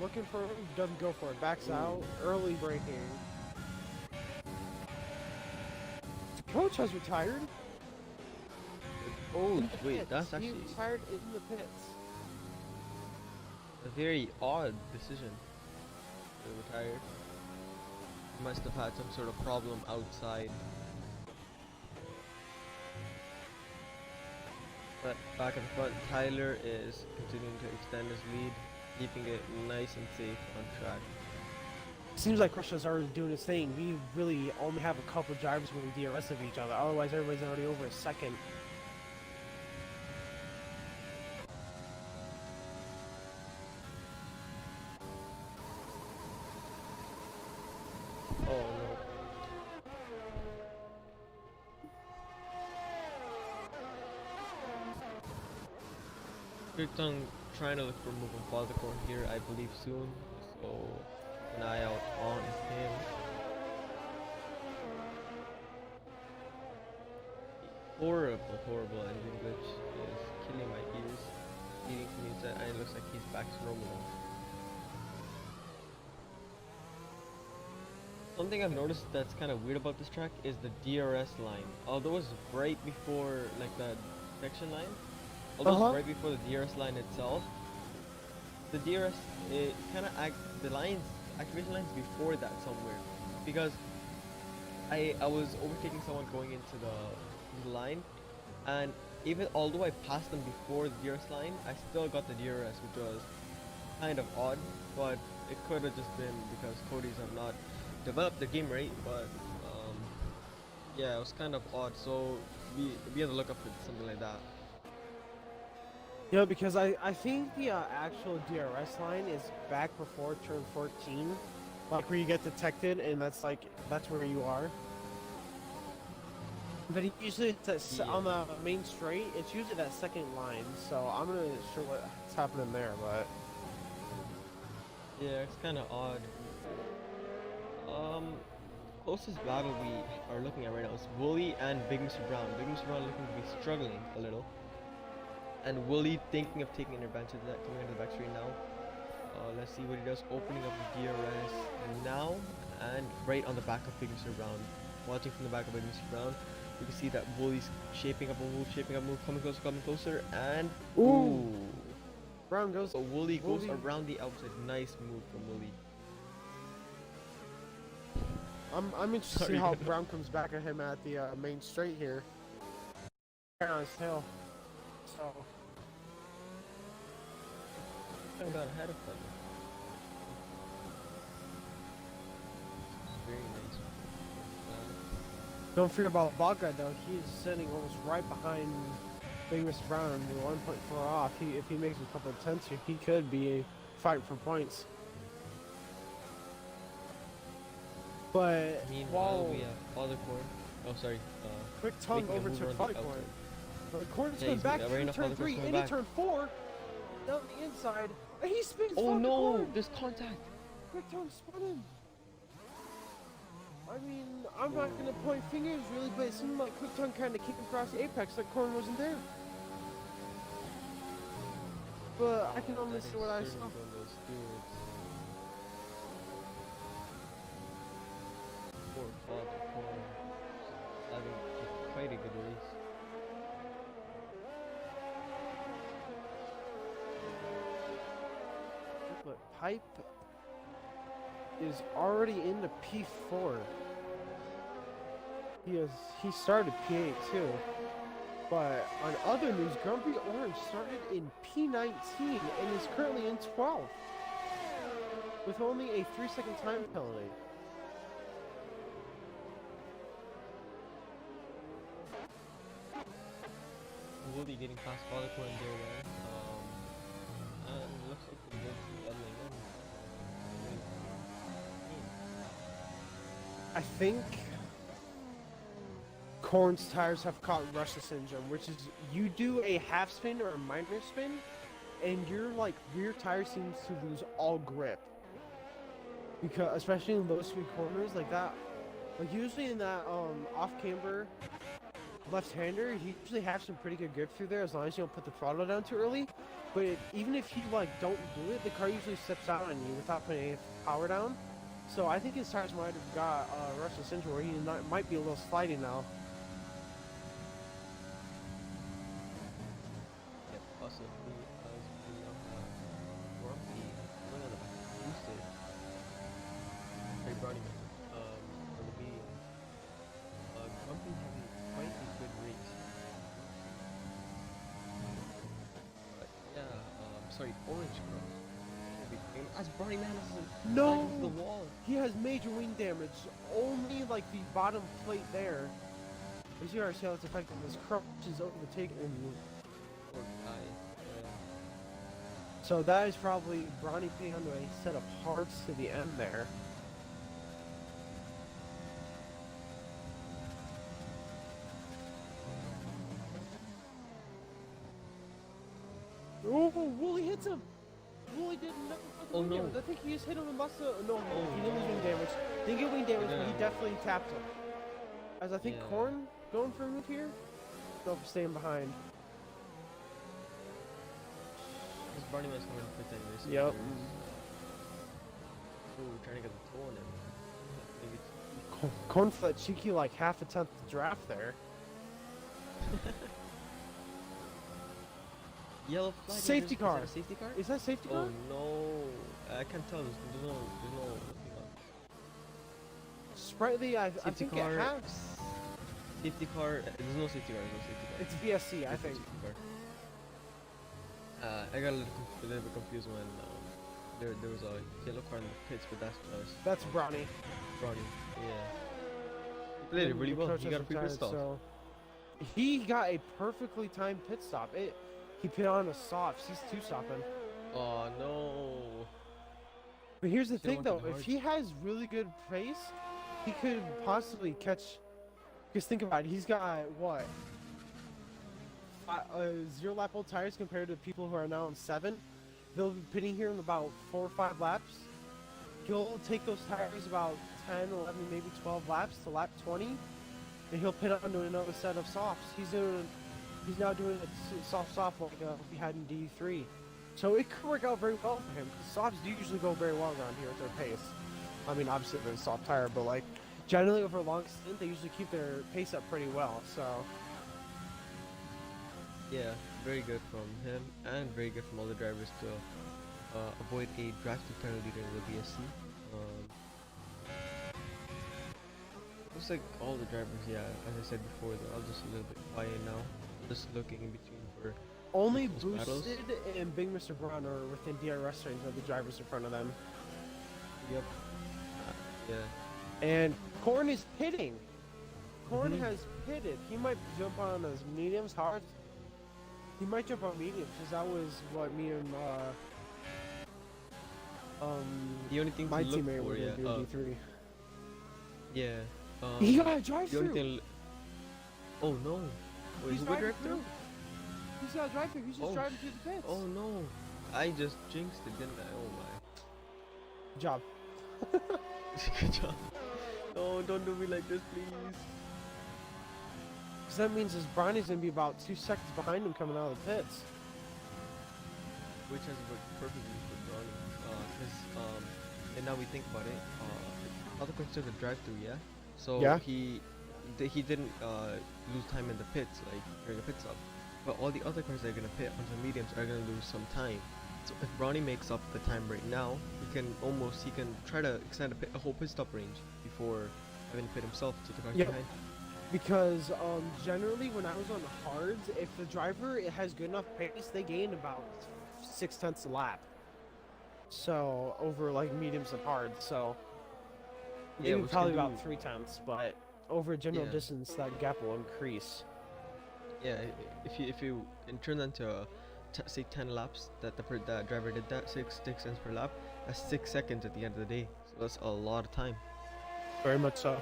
Looking for him, doesn't go for it. Backs out, early braking. Coach has retired. Oh, In the wait, pits. that's He actually retired in the pits. a very odd decision. To retire. He must have had some sort of problem outside. But back at the front, Tyler is continuing to extend his lead, keeping it nice and safe on track. Seems like Russia's already doing his thing. We really only have a couple drivers with DRS of each other. Otherwise, everybody's already over a second. Oh no. Quick Tongue trying to look for moving Fathercorn here, I believe soon. So an eye out on him. Horrible, horrible engine glitch is killing my ears, eating from the inside, and it looks like he's back to normal now. Something I've noticed that's kind of weird about this track is the DRS line. Although it's right before like the section line, although it's right before the DRS line itself, the DRS it kind of the lines activation lines before that somewhere, because I was overtaking someone going into the line, and even although I passed them before the DRS line, I still got the DRS, which was kind of odd, but it could have just been because Cody's have not developed the game right, but yeah, it was kind of odd, so be on the lookout for something like that. Yeah, because I think the actual DRS line is back before turn 14, like where you get detected, and that's where you are. But usually it's on the main straight. It's usually that second line, so I'm not sure what's happening there, but Yeah, it's kind of odd. Closest battle we are looking at right now is Wooly and Big Mr. Brown. Big Mr. Brown looking to be struggling a little, and Wooly thinking of taking advantage of that, coming into the backstreet now. Let's see what he does, opening up the DRS now, and right on the back of Big Mr. Brown. Watching from the back of Big Mr. Brown, you can see that Wooly's shaping up a move, coming closer, and ooh! Brown goes. So Wooly goes around the outside. Nice move from Wooly. I'm interested to see how Brown comes back at him at the main straight here. Right on his tail. So I got ahead of him. Very nice. Don't forget about Bogga though. He's sitting almost right behind Big Mr. Brown. 1.4 off. If he makes a couple of tenths here, he could be fighting for points. But meanwhile, we have Fathercorn. Oh, sorry. Quick tongue overtook Fathercorn. But Corn's coming back through turn 3 into turn 4. Down the inside. And he spins. Oh no! There's contact. Quick tongue spun him. I mean, I'm not gonna point fingers really, but it seemed like Quick Tongue kind of kicked across the apex like Corn wasn't there. But I can only see what I saw. Poor Fathercorn. Having quite a good race. But Pipe is already into P4. He started P8 too. But on other news, Grumpy Orange started in P19 and is currently in 12th. With only a 3-second time penalty. Wooly getting past Fathercorn there. And it looks like the good leveling in. I think Corn's tires have caught Russia syndrome, which is you do a half spin or a minor spin, and your like rear tire seems to lose all grip. Because especially in those three corners like that, like usually in that off camber left-hander, he usually has some pretty good grip through there as long as you don't put the throttle down too early. But even if you like don't do it, the car usually steps out on you without putting any power down. So I think his tires might have got Russian syndrome where he might be a little sliding now. Yep, possibly as we Grumpy going on a boosted. Very Brownie on the medium. Grumpy having quite a good race. But yeah, sorry, Orange Grumpy. As Brownie Man is No! the wall. He has major wing damage. Only like the bottom plate there. As you see how it's affecting his crutch is overtaking him. Poor guy. So that is probably Bronny putting onto a set of hearts to the end there. Oh, Wooly hits him! really did nothing for the Oh, wing no. damage. I think he just hit him and must have. No, Oh, he didn't lose no. wing damage. Didn't get wing damage, but he Yeah. definitely tapped him. As I think Yeah. Corn going for a move here. No, for staying behind. This Barney man's coming to pits anyway. So Yep. Ooh, trying to get the toe on him. I think it's Corn for that cheeky like half a tenth draft there. yellow flag. Safety Is car. that a safety car? Is that safety car? Oh no! I can't tell. There's no nothing on. Sprightly, I Safety think car. it has. Safety car. There's no safety car. There's no safety car. It's VSC, I There's no think. safety car. I got a little bit confused when there was a yellow car in the pits, but that's just That's Brownie. Ronnie. Yeah. He played it really well. He got a free pit stop. So he got a perfectly timed pit stop. He pit on a softs. He's two stopping. Oh no! But here's the Still thing though, wanted if hard. he has really good pace, he could possibly catch. Because think about it, he's got what? 0 lap old tires compared to people who are now on 7. They'll be pitting here in about 4 or 5 laps. He'll take those tires about 10, 11, maybe 12 laps to lap 20, and he'll pit onto another set of softs. He's now doing a soft like he had in D3. So it could work out very well for him. 'Cause softs do usually go very well around here at their pace. I mean, obviously they're a soft tire, but like generally over a long stint, they usually keep their pace up pretty well. So Yeah, very good from him and very good from all the drivers to avoid a drafting penalty during the BSC. Looks like all the drivers, yeah, as I said before, they're all just a little bit quiet now. Just looking in between for only those battles. Boosted and Big Mr. Brown are within DRS range of the drivers in front of them. Yep. Yeah. And Corn is pitting. Corn Mhm. has pitted. He might jump on his mediums hard. He might jump on mediums because that was what me and The only thing my to look teammate for, were yeah, gonna do D3. yeah. He got a drive the only through. thing. Oh no! Wait, He's who driving drive through. through? He's got a drive through. He's just Oh, driving through the pits. Oh no! I just jinxed it, didn't I? Oh my! Good job. Good job. Oh, don't do me like this, please. Because that means his Brownie's gonna be about 2 seconds behind him coming out of the pits. Which has worked perfectly for Ronnie. And now we think about it, other cars took a drive-through, yeah? So Yeah. he didn't lose time in the pits, like during a pit stop. But all the other cars that are gonna pit onto mediums are gonna lose some time. So if Ronnie makes up the time right now, he can try to extend a whole pit stop range before having to pit himself to the cars Yep. behind. Because generally when I was on the hards, if the driver has good enough pace, they gain about 6/10 a lap. So over like mediums and hards, so Yeah, maybe which probably can about do- 3/10, but over a general Yeah. distance, that gap will increase. Yeah, if you turn that into say 10 laps that that driver did that 6 cents per lap, that's 6 seconds at the end of the day. So that's a lot of time. Very much so.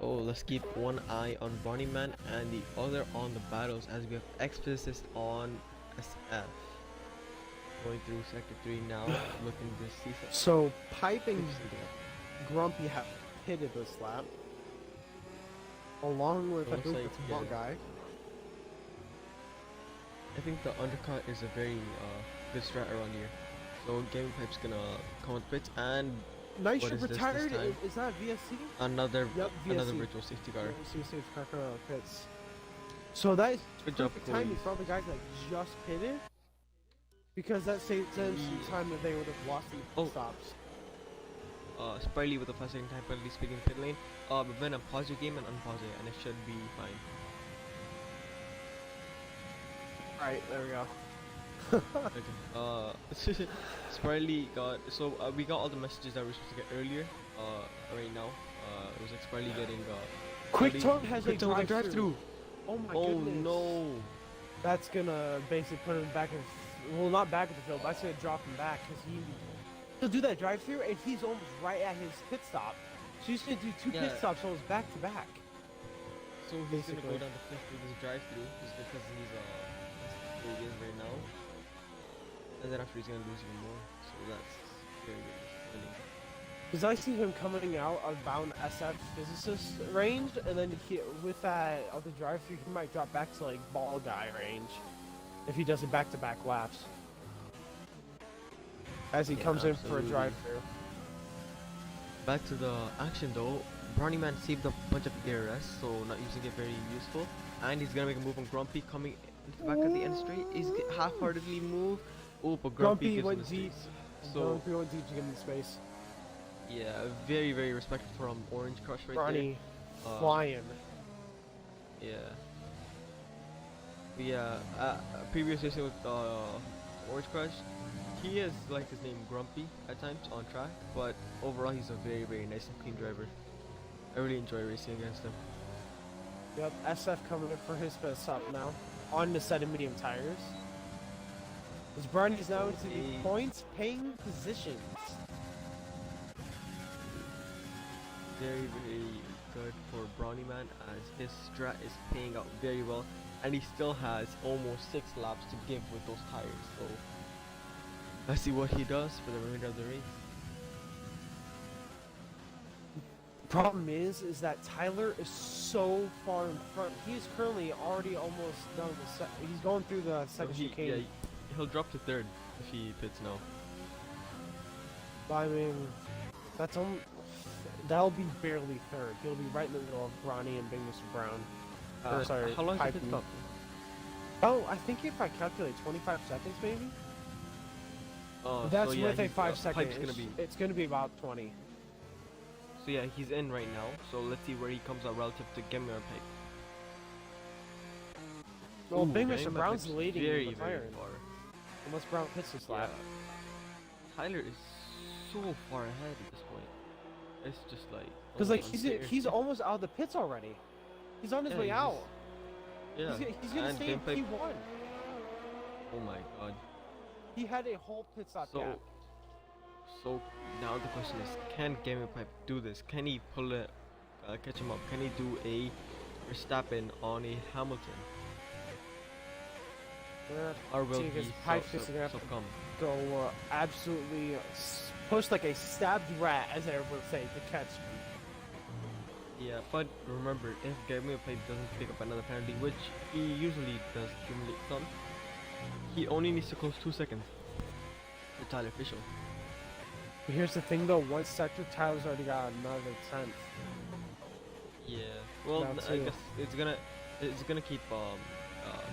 Oh, let's keep one eye on Bonnie Man and the other on the battles as we have Explicit on SF. Going through sector 3 now, looking to see So Pipe and something. Grumpy have pitted this lap, along with It I looks think like, the small yeah. guy. I think the undercut is a very good strat around here. So Game Pipe's gonna come with pits and Nice What is this retired. time? Is that VSC? another Yep, another VSC. virtual safety car. See safe car coming out of the pits. So that is Good job, perfect timing Corey. for all the guys that just pitted, because that saves them some Yeah. time that they would have lost in Oh. stops. Spriley with a fast second time penalty speaking pit lane. But then pause your game and unpause it and it should be fine. Alright, there we go. Okay. Spriley got we got all the messages that we were supposed to get earlier. Right now. It was like Spriley getting Quick Spriley- Tone has Quick a Tone with drive through. Oh my Oh goodness. no. That's gonna basically put him back in. Well, not back in the field. That's gonna drop him back because he'll do that drive through and he's almost right at his pit stop. So he's gonna do 2 pit Yeah. stops almost back to back. So he's gonna Basically. go down the fifth with this drive through just because he's that's where he is right now. and then after he's gonna lose even more. So that's very disappointing. Because I see him coming out of bound SF physicist range, and then with that other drive-through, he might drop back to like ball guy range if he does it back-to-back laps. As he comes in for a absolutely. drive-through. Back to the action though. Brownie Man saved a bunch of ERS, so not using it very useful. And he's gonna make a move on Grumpy coming into the back of the end straight. He's half-heartedly move. Oh, but Grumpy gives him went the deep. space. So Grumpy went deep to give him the space. yeah, very very respectful from Orange Crush right Brownie there. flying. Yeah. But yeah, previous racing with Orange Crush, he is like his name Grumpy at times on track, but overall he's a very very nice and clean driver. I really enjoy racing against him. Yep, SF coming in for his best up now. On the set of medium tires. As Brownie's now into the points paying positions. Very very good for Brownie Man as his strat is paying out very well, and he still has almost 6 laps to give with those tires. So let's see what he does for the remainder of the race. Problem is that Tyler is so far in front. He is currently already almost done with he's going through the So second chicane. he'll drop to 3rd if he pits now. I mean, that'll be barely 3rd. He'll be right in the middle of Bronny and Big Mr. Brown. Sorry, How long is the pit Pipe stop? Oh, I think if I calculate 25 seconds, maybe. That's so yeah, with a he's, 5 Pipe's second. gonna be. It's gonna be about 20. So yeah, he's in right now. So let's see where he comes out relative to Gemma and Pipe. Well, Ooh, Big Gemma Mr. Brown's Pipe's leading very, in very McLaren. far. Unless Brown hits this Yeah. lap. Tyler is so far ahead at this point. It's just like Because almost like unfair. he's almost out of the pits already. He's on his Yeah, way he's out. Yeah. He's gonna and stay in Game Pipe- P1. Oh my god. He had a whole pit stop gap. So now the question is, can Game Pipe do this? Can he pull it, catch him up? Can he do a Verstappen on a Hamilton? Or will See, he his Pipe's just gonna have to succumb? go absolutely push like a stabbed rat, as I would say, to catch him. Yeah, but remember, if Game Pipe doesn't pick up another penalty, which he usually does accumulate some, he only needs to close 2 seconds to Tyler Official. But here's the thing though, one sector, Tyler's already got another 10th. Yeah. Well, Now I too. guess it's gonna keep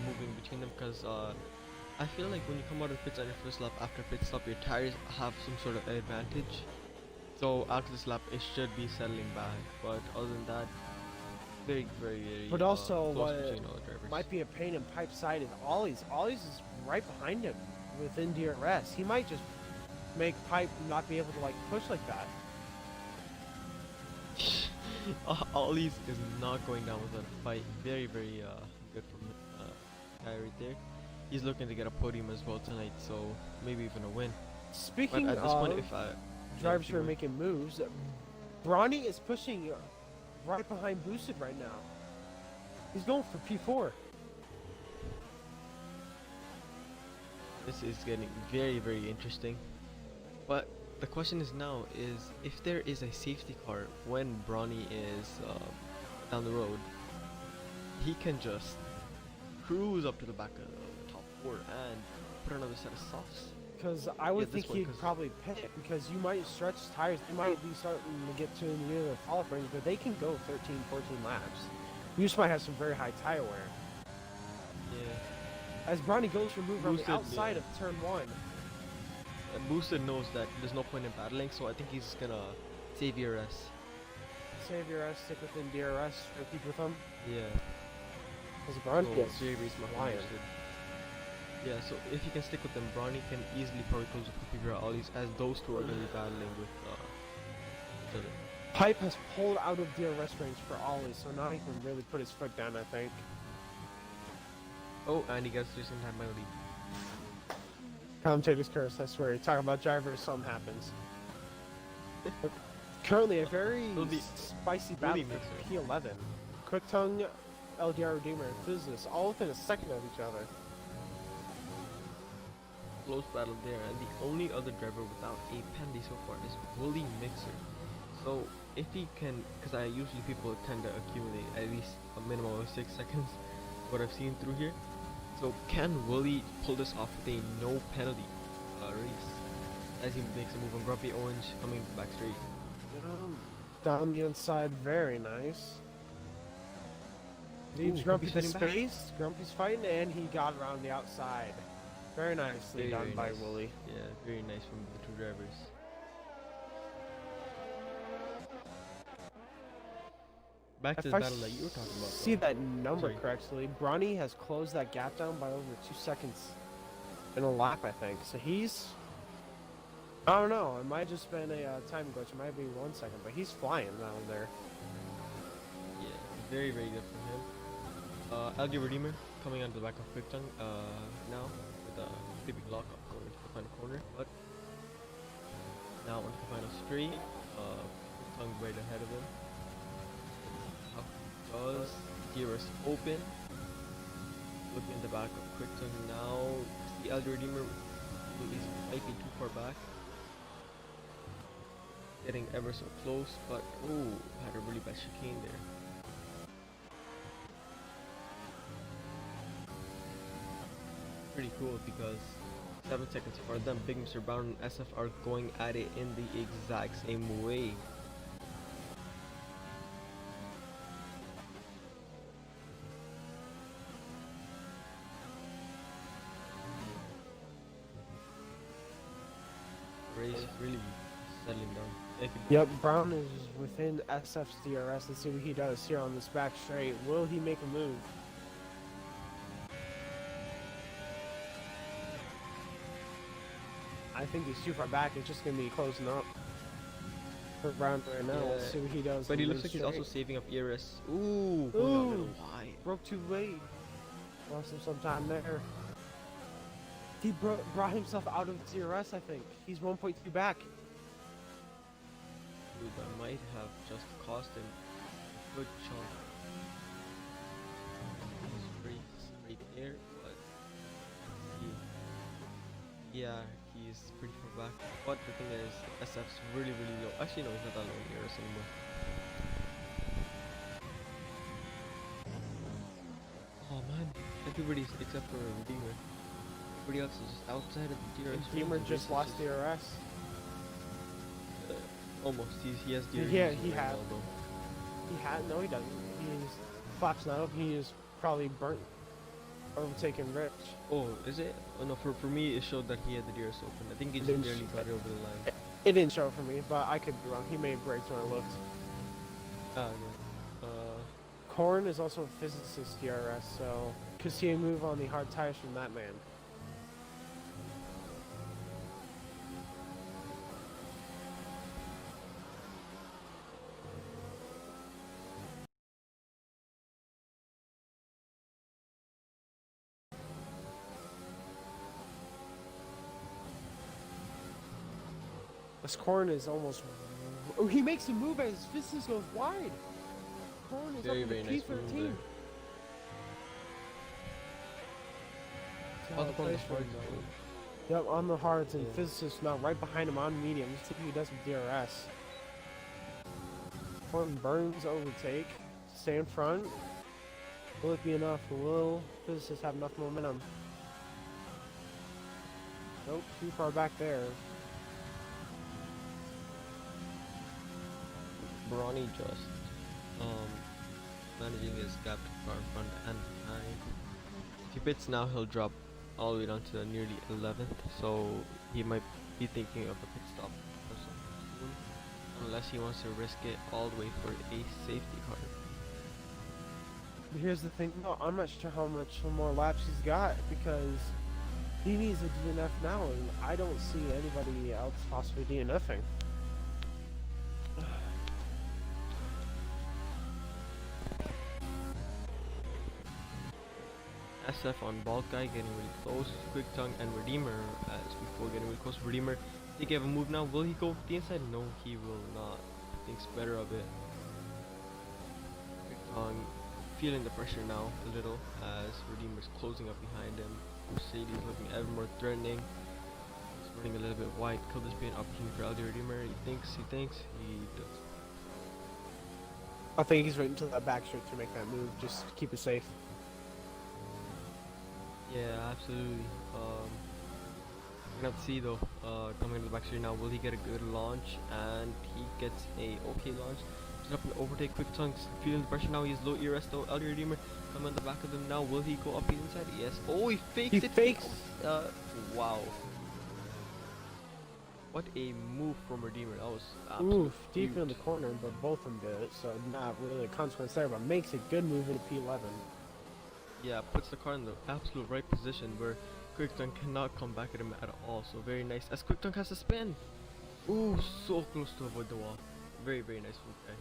moving between them because I feel like when you come out of pits on your first lap after pit stop, your tires have some sort of advantage. So after this lap, it should be settling back. But other than that, very, very, very. But also, close what between all the drivers. might be a pain in Pipe's side is Ollie's. Ollie's is right behind him within DRS. He might just make Pipe not be able to like push like that. Ollie's is not going down with a fight. Very, very good from guy right there. He's looking to get a podium as well tonight, so maybe even a win. Speaking But at this of point, if drivers if who are you win- making moves, Bronny is pushing right behind Boosted right now. He's going for P4. This is getting very, very interesting. But the question is now is if there is a safety car when Bronny is down the road, he can just cruise up to the back of the top 4 and put another set of softs. Because I would Yeah, this think one, he'd 'cause- probably pit because you might stretch tires. They might be starting to get to the end of the fall range, but they can go 13, 14 laps. You just might have some very high tire wear. Yeah. As Bronny goes for move on the Boosted, outside yeah. of turn 1. And Boosted knows that there's no point in battling, so I think he's just gonna save ERS. Save your S, stick within DRS, repeat with them. Yeah. As Bronny So gets very, very smart from flying. Boosted. Yeah, so if he can stick with them, Bronny can easily probably close up the figure Ollies as those two are gonna be battling with each other. Pipe has pulled out of DRS range for Ollie, so now he can really put his foot down, I think. Oh, and he gets just in time penalty. Commentator's curse, I swear. Talking about drivers, something happens. But currently, a very So the spicy battle really for makes it. P11. Quick Tongue, LDR Redeemer, and Business, all within a second of each other. close battle there, and the only other driver without a penalty so far is Willie Mixer. So if he can, because I usually people tend to accumulate at least a minimum of 6 seconds, what I've seen through here. So can Willie pull this off with a no penalty race as he makes a move on Grumpy Orange coming back straight? Down the inside, very nice. Leaves Ooh, Grumpy Grumpy's to fighting back. space. Grumpy's fighting, and he got around the outside. Very nicely Very, done very by nice. Willie. Yeah, very nice from the two drivers. Back to If the I battle that you were talking about. see that number Sorry. correctly, Bronny has closed that gap down by over 2 seconds in a lap, I think. So he's, I don't know, it might just been a time glitch. It might be 1 second, but he's flying down there. Yeah, very, very good for him. Algae Redeemer coming onto the back of Quick Tongue now with a creeping lockup going into the final corner, but now onto the final straight. Quick Tongue right ahead of him. How does Gearus open? Looking at the back of Quick Tongue now. The Algae Redeemer might be too far back. Getting ever so close, but oh, had a really bad chicane there. Pretty cool because 7 seconds for them. Big Mr. Brown and SF are going at it in the exact same way. Race really settling down. Yep, Brown is within SF's DRS. Let's see what he does here on this back straight. Will he make a move? I think he's too far back. It's just going to be closing up for Brown right now. Let's Yeah. see what he does. But he on looks this like he's also straight. saving up ERS. Ooh, going a Ooh. little wide. Broke too late. Lost him some time there. He brought himself out of DRS, I think. He's 1.2 back. Ooh, that might have just cost him a good chunk. Right there, but yeah, he's pretty far back. But the thing is, SF's really, really low. Actually, no, he's not that low in ERS anymore. Oh man, everybody's except for Redeemer. Everybody else is just outside of the DRS. Redeemer range. just This is lost DRS. Almost. He has DRS. Yeah, right he had. now, though. He had, no he doesn't. He's flaps now. He is probably burnt, overtaken Rich. Oh, is it? Oh no, for me it showed that he had the DRS open. I think he just Didn't barely got it over the line. It didn't show for me, but I could be wrong. He may have braked when I looked. Ah, yeah. Korn is also a physicist DRS, so could see a move on the hard tires from that man. This Korn is almost. Oh, he makes a move as his physicist goes wide. Korn is Very, up very in nice P13. move there. On the corner hard zone. Yep, on the hards, and Yeah. physicist now right behind him on medium. Let's see what he does with DRS. Korn burns overtake. Stay in front. Will it be enough? Will physicist have enough momentum? Nope, too far back there. Brawny just managing his gap too far in front and behind. If he pits now, he'll drop all the way down to nearly 11th, so he might be thinking of a pit stop or something soon, unless he wants to risk it all the way for a safety car. But here's the thing, though, I'm not sure how much more laps he's got because he needs a DNF now, and I don't see anybody else possibly DNFing. SF on Bald Guy getting really close. Quick Tongue and Redeemer as before getting really close. Redeemer, think he have a move now. Will he go with the inside? No, he will not. Thinks better of it. Quick Tongue feeling the pressure now a little as Redeemer's closing up behind him. Mercedes looking ever more threatening. running a little bit wide. Could this be an opportunity for LD Redeemer? He thinks, he does. I think he's waiting until that backstretch to make that move, just to keep it safe. Yeah, absolutely. We're gonna have to see though, coming into the backstreet now, will he get a good launch? And he gets a okay launch. He's up in the overtake, quick tongues, feeling the pressure now, he's low ERS though, LD Redeemer coming on the back of him now, will he go up the inside? Yes. Oh, he fakes it! Fakes! Wow. What a move from Redeemer, that was absolutely Oof, deep in the corner, but both of them did it, so not really a consequence there, but makes a good move into P11. Yeah, puts the car in the absolute right position where QuickDunk cannot come back at him at all. So very nice. As QuickDunk has to spin. Ooh, so close to avoid the wall. Very, very nice move, guy.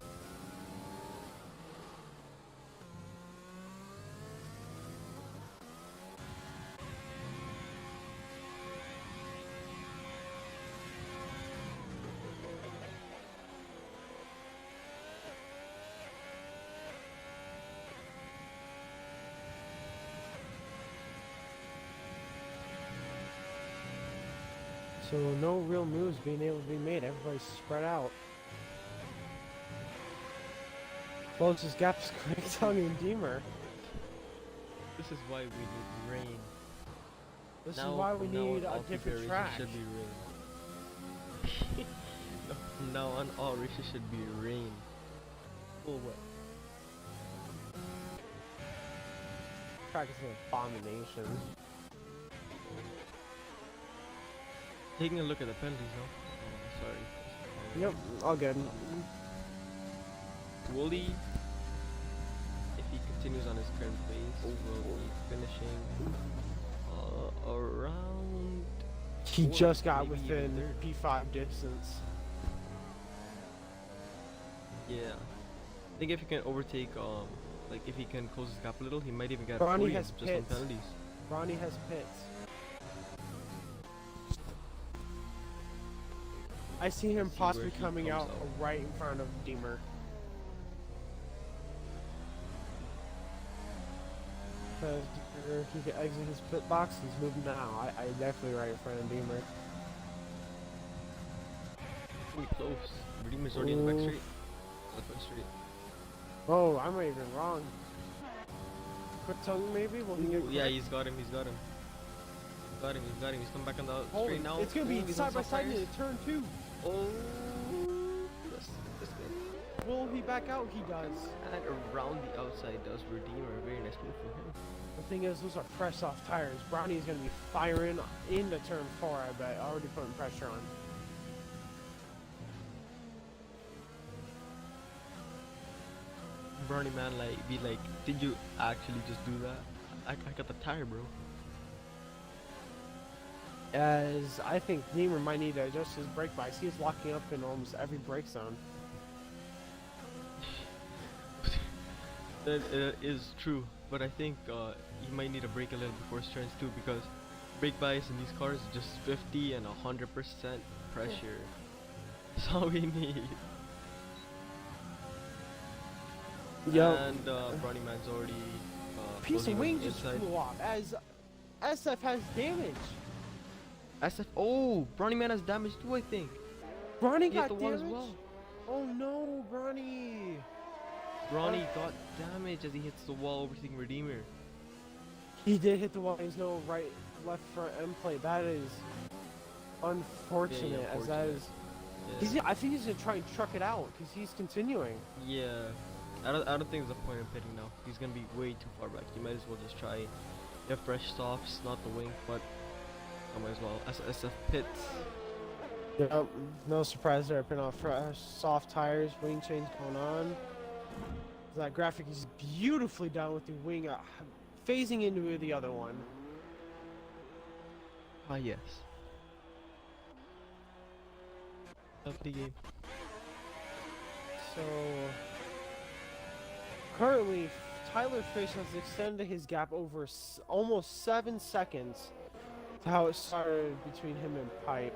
So no real moves being able to be made, everybody's spread out. Closest gap is QuickDunk and Redeemer. This is why we need rain. This is why we need a different track. Should be rain. From now on, all races should be rain. Full wet. Track is an abomination. Taking a look at the penalties now. Oh, sorry. Yep, all good. Will he, if he continues on his current pace, will he finishing around? He fourth, just got maybe within even P5 distance. Yeah. I think if he can overtake, like if he can close his gap a little, he might even get Ronnie podium has just on pits. penalties. Ronnie has pits. I see him See possibly where he coming comes out out. right in front of Redeemer. Because he can exit his pit box, he's moving now. I definitely right in front of Redeemer. Ooh, close. Redeemer's already in the back street. The front street. Oh, I might have been wrong. Quick tongue maybe? Will he get Yeah, quick? he's got him, he's got him. Got him, he's got him. He's coming back on the Holy, straight now. it's gonna Ooh, be he's on side by soft side tires. into turn 2. Oh, that's good. Will he back out? He does. And around the outside does Redeemer. Very nice move from him. The thing is, those are fresh soft tires. Brownie's gonna be firing into turn 4, I bet. Already putting pressure on. Brownie man, like, be like, did you actually just do that? I got the tire, bro. As I think Redeemer might need to adjust his brake bias. He is locking up in almost every brake zone. That is true, but I think he might need to brake a little before his turns too, because brake bias in these cars is just 50 and 100% pressure. That's all we need. Yep. And Brownie man's already Piece closing of on wing the just inside. flew off as SF has damage. SF. Oh, Brownie man has damage too, I think. Bronny He hit got the wall damage. as well. Oh no, Bronny. Ronnie got damage as he hits the wall, overtaking Redeemer. He did hit the wall. There's no right, left front end plate. That is unfortunate. As that is. Yeah. I think he's gonna try and truck it out because he's continuing. Yeah. I don't think there's a point in pitting now. He's gonna be way too far back. You might as well just try get fresh softs, not the wing, but I might as well. SF pits. Yep. No surprise there. Putting off fresh, soft tires, wing change going on. That graphic is beautifully done with the wing phasing into the other one. Ah yes. Lovely game. So currently, Tyler Fish has extended his gap over almost 7 seconds to how it started between him and Pipe.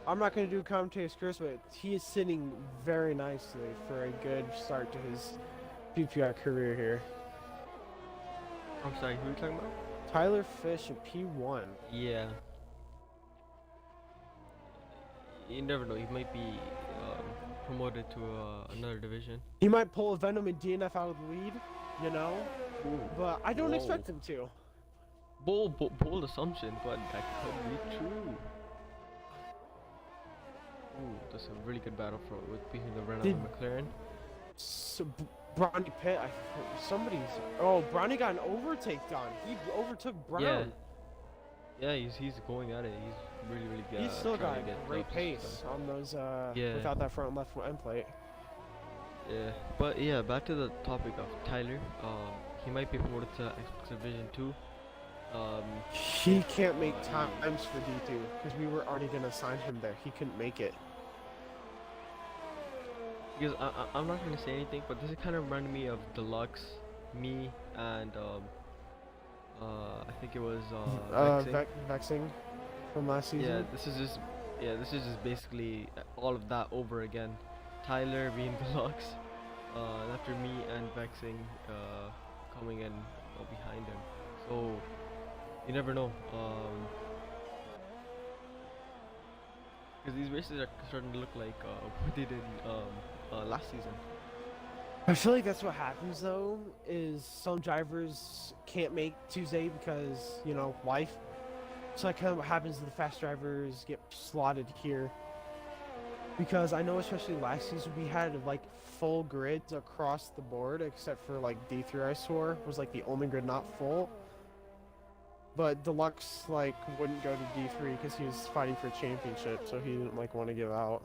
I'm not going to do commentator's curse, but he is sitting very nicely for a good start to his PPR career here. I'm sorry, who are you talking about? Tyler Fish in P1. Yeah. You never know. He might be promoted to another division. He might pull a Venom and DNF out of the lead, you know? Ooh. But I don't Whoa. expect him to. Bold assumption, but that could be true. Ooh, that's a really good battle for between the Renault and McLaren. So, Bronny Pitt, Bronny got an overtake done. He overtook Brown. Yeah, he's going at it. He's really good. He's still got trying to get great up pace on those, Yeah. without that front and left end plate. Yeah, but yeah, back to the topic of Tyler. He might be promoted to Xbox Division 2. He can't make times for D2 because we were already gonna sign him there. He couldn't make it. Because I'm not gonna say anything, but this is kind of reminded me of Deluxe, me, and I think it was Vexing. Vexing from last season. Yeah, this is just basically all of that over again. Tyler being Deluxe, and after me and Vexing coming in behind him. So you never know. Because these races are starting to look like what they did last season. I feel like that's what happens though, is some drivers can't make Tuesday because, you know, life. So that kind of what happens to the fast drivers get slotted here. Because I know especially last season we had like full grids across the board except for like D3 I swore was like the only grid not full. But Deluxe like wouldn't go to D3 because he was fighting for a championship, so he didn't like want to give out.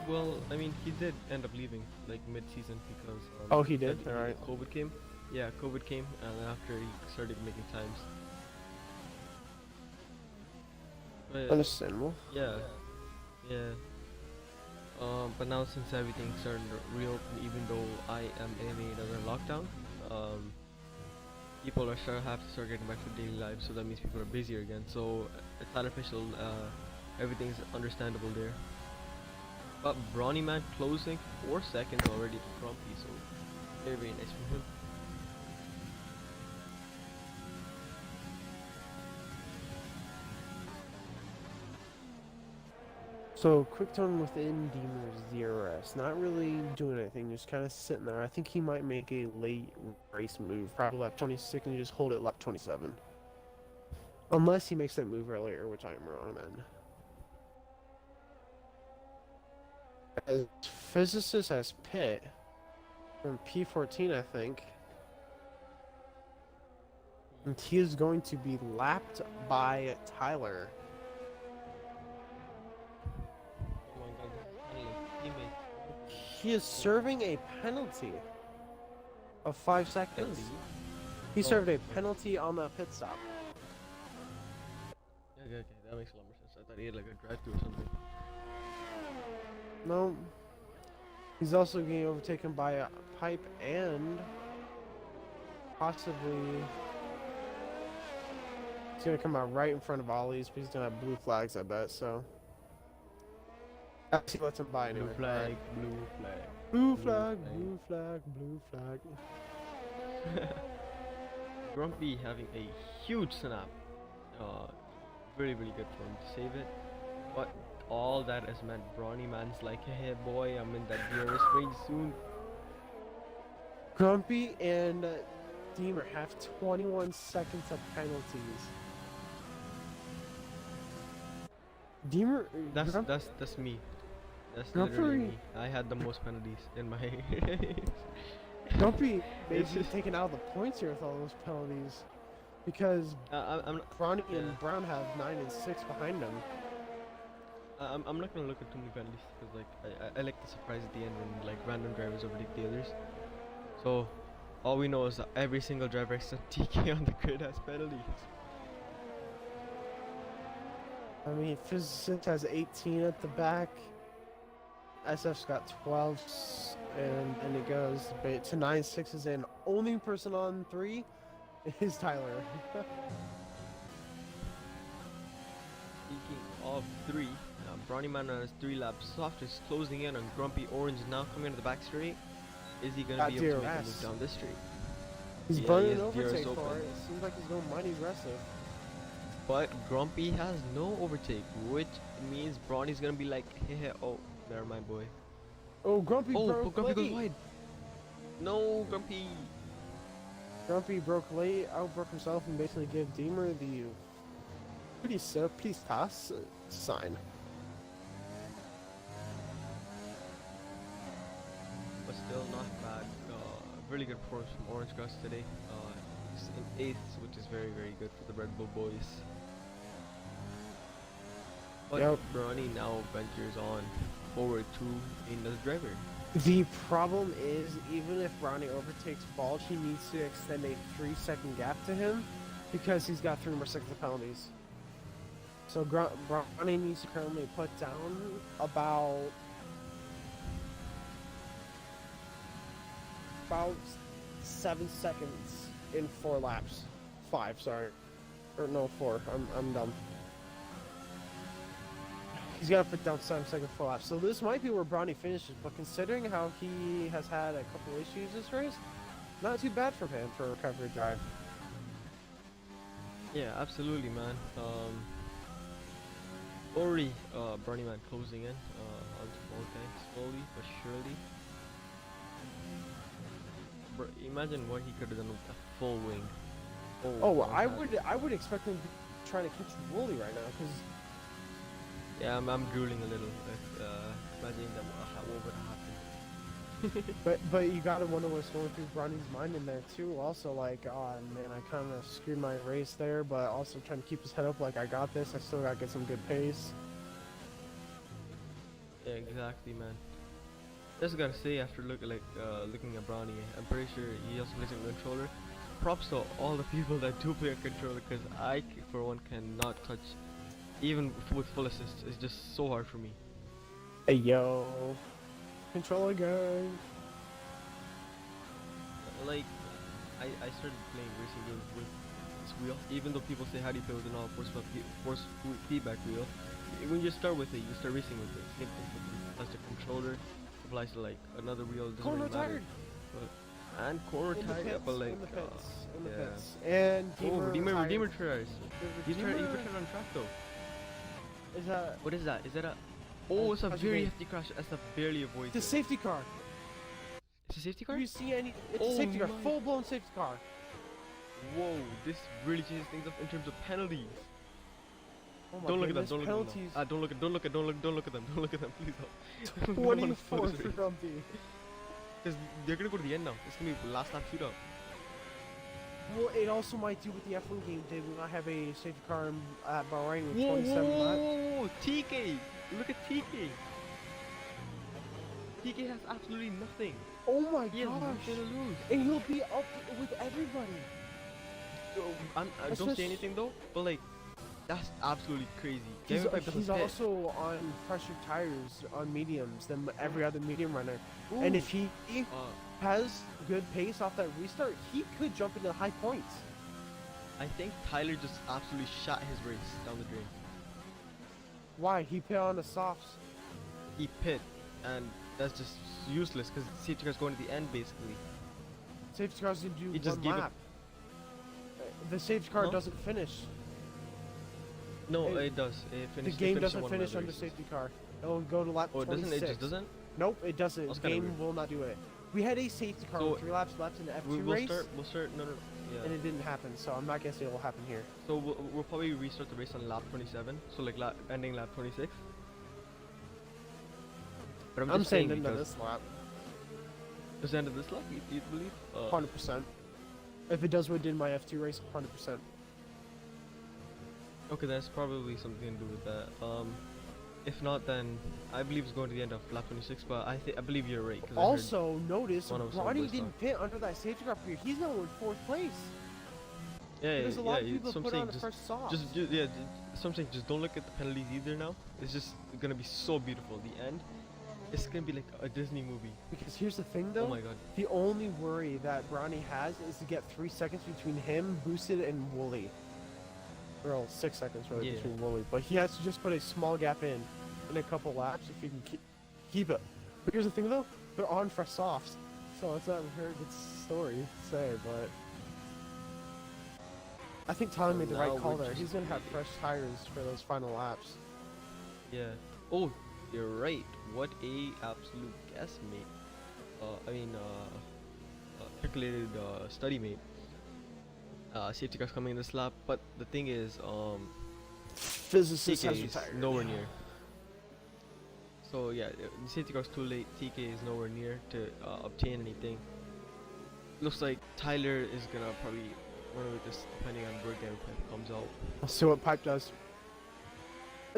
Well, I mean, he did end up leaving like mid-season because Oh, he did? then Alright. COVID came. Yeah, COVID came, and then after he started making times. But, Understandable. yeah. But now since everything's starting to reopen, even though I am in another lockdown, people are have to start getting back to daily life, so that means people are busier again. So it's not official. Everything's understandable there. But Brawny Man closing 4 seconds already to Grumpy, so very nice from him. So, quick turn within Deemer's DRS. Not really doing anything, just kind of sitting there. I think he might make a late race move, probably lap 26, and just hold it lap 27. Unless he makes that move earlier, which I'm wrong then. As physicist as Pitt from P14, I think. And he is going to be lapped by Tyler. Oh my god, this is kinda like teammate. He is serving a penalty of 5 seconds. Penalty? He Oh, served a okay. penalty on the pit stop. Okay, that makes a lot more sense. I thought he had like a drive-through or something. No. He's also getting overtaken by a pipe and possibly he's gonna come out right in front of Ollie's, but he's gonna have blue flags, I bet, so. Actually lets him by anyway. Blue flag, blue flag. Blue Blue flag, flag. blue flag, blue flag. Grumpy having a huge snap. Really good for him to save it. But all that has meant Brawny Man's like, hey boy, I'm in that DRS range soon. Grumpy and Deemer have 21 seconds of penalties. Deemer, That's me. That's literally me. I had the most penalties in my Grumpy may It's be just- taken out of the points here with all those penalties. Because I'm not, Bronny yeah. and Brown have 9 and 6 behind them. I'm not gonna look at too many penalties because like I like the surprise at the end when like random drivers overtake the others. So all we know is that every single driver except TK on the grid has penalties. I mean, Physicist has 18 at the back. SF's got 12, and it goes to 9 6s in. Only person on 3 is Tyler. Speaking of 3, Brawny Man has 3 laps. Soft is closing in on Grumpy Orange now coming into the back straight. Is he gonna Got be able to make a DRS. move down this straight? He's Yeah, he burning has an DRS overtake open. for it. It seems like he's going mighty aggressive. But Grumpy has no overtake, which means Brawny's gonna be like, hey, oh, never mind, boy. Oh, Grumpy Oh, broke but Grumpy goes late. wide. No, Grumpy. Grumpy broke late, outbroke himself, and basically gave Deemer the pretty fast sign. But still not bad. Really good performance from Orange Grass today. He's in 8th, which is very, very good for the Red Bull boys. But Yep. Brawny now ventures on forward to another driver. The problem is, even if Brownie overtakes Balch, he needs to extend a 3-second gap to him because he's got 3 more seconds of penalties. So Brownie needs to currently put down about 7 seconds in 4 laps. 5, sorry. Or no, 4. I'm dumb. He's got to put down 7 seconds 4 laps. So this might be where Brownie finishes, but considering how he has had a couple issues this race, not too bad for him for a recovery drive. Yeah, absolutely, man. Already, Brawny man closing in onto full tank slowly but surely. Imagine what he could have done with a full wing. Oh, I would expect him to be trying to catch Wooly right now, because yeah, I'm drooling a little. Imagining that what would happen. but you gotta wonder what's going through Bronny's mind in there too. Also, like, oh man, I kind of screwed my race there, but also trying to keep his head up, like I got this. I still gotta get some good pace. Yeah, exactly, man. Just gotta say, after looking at Brawny, I'm pretty sure he also plays a controller. Props to all the people that do play a controller, because I, for one, cannot touch, even with full assist. It's just so hard for me. Hey yo, controller guy. Like, I started playing racing games with this wheel, even though people say how do you play with an all force feedback wheel. When you start with it, you start racing with it. Same thing with the plastic controller. Applies to like another wheel. It doesn't Corner really matter. tired. And corner In the tired, pits, but like in the pits, in the yeah. pits. And Oh, Redeemer retired. tries. He's Redeemer- returned on track though. Is that What is that? Is that a? Oh, it's a how'd you very make- hefty crash. That's a barely avoided. the safety car? It's a safety Do car. you see any? It's Oh a safety car, my- full blown safety car. Whoa, this really changes things up in terms of penalties. Oh my Don't look at them. goodness, Don't look at them. penalties. Don't look at. Don't look at. Don't look at them. Don't look at them. Please don't. 24 for Grumpy. Because they're gonna go to the end now. It's gonna be last lap shootout. Well, it also might do with the F1 game. They will not have a safety car at Bahrain with Whoa, 27 laps. whoa, TK! Look at TK. TK has absolutely nothing. Oh my He has gosh! nothing to lose. And he'll be up with everybody. So, I don't Especially- say anything though, but like, that's absolutely crazy. He's, Gavin Pipe doesn't he's fit. also on pressure tires on mediums than every other medium runner. And if he has good pace off that restart, he could jump into high points. I think Tyler just absolutely shot his race down the drain. Why? He put on the softs. He pit, and that's just useless because safety car's going to the end basically. Safety cars didn't do He just one gave up. lap. The safety car No? doesn't finish. No, Hey, it does. It The finished, game they finished doesn't on one of finish the under races. safety car. It'll go to lap Oh, it 26. doesn't? It just doesn't? Nope, it doesn't. That's kinda Game weird. will not do it. We had a safety car So, with 3 laps left in the F2 We'll race, start, no, yeah. and it didn't happen, so I'm not guessing it will happen here. So we'll probably restart the race on lap 27, so like ending lap 26. But I'm I'm just saying saying into because this lap, does it end of this lap, you believe? 100%. If it does what it did in my F2 race, 100%. Okay, that's probably something to do with that. If not, then I believe it's going to the end of lap 26, but I believe you're right. 'Cause I heard- Also, notice one of Ronnie Subway's didn't pit under that safety car period. He's now in 4th place. yeah, There's a lot of yeah, people so I'm put saying on the just, first soft. so I'm saying just don't look at the penalties either now. It's just gonna be so beautiful. The end, it's gonna be like a Disney movie. Because here's the thing, though. Oh my god. The only worry that Brownie has is to get 3 seconds between him, Boosted, and Wooly. Well, 6 seconds really Yeah. between Wooly. But he has to just put a small gap in a couple laps if he can keep it. But here's the thing, though. They're on for softs. So it's not a very good story to say, but I think Tyler made the Now right call we're there. just He's gonna have waiting. fresh tires for those final laps. Yeah. Oh, you're right. What a absolute guess, mate. Calculated study, mate. Safety cars coming in this lap, but the thing is, Physicist has TK is retired. nowhere near. So yeah, the safety car's too late. TK is nowhere near to obtain anything. Looks like Tyler is gonna probably run with this depending on where Gary Pipe comes out. Let's see what Pipe does.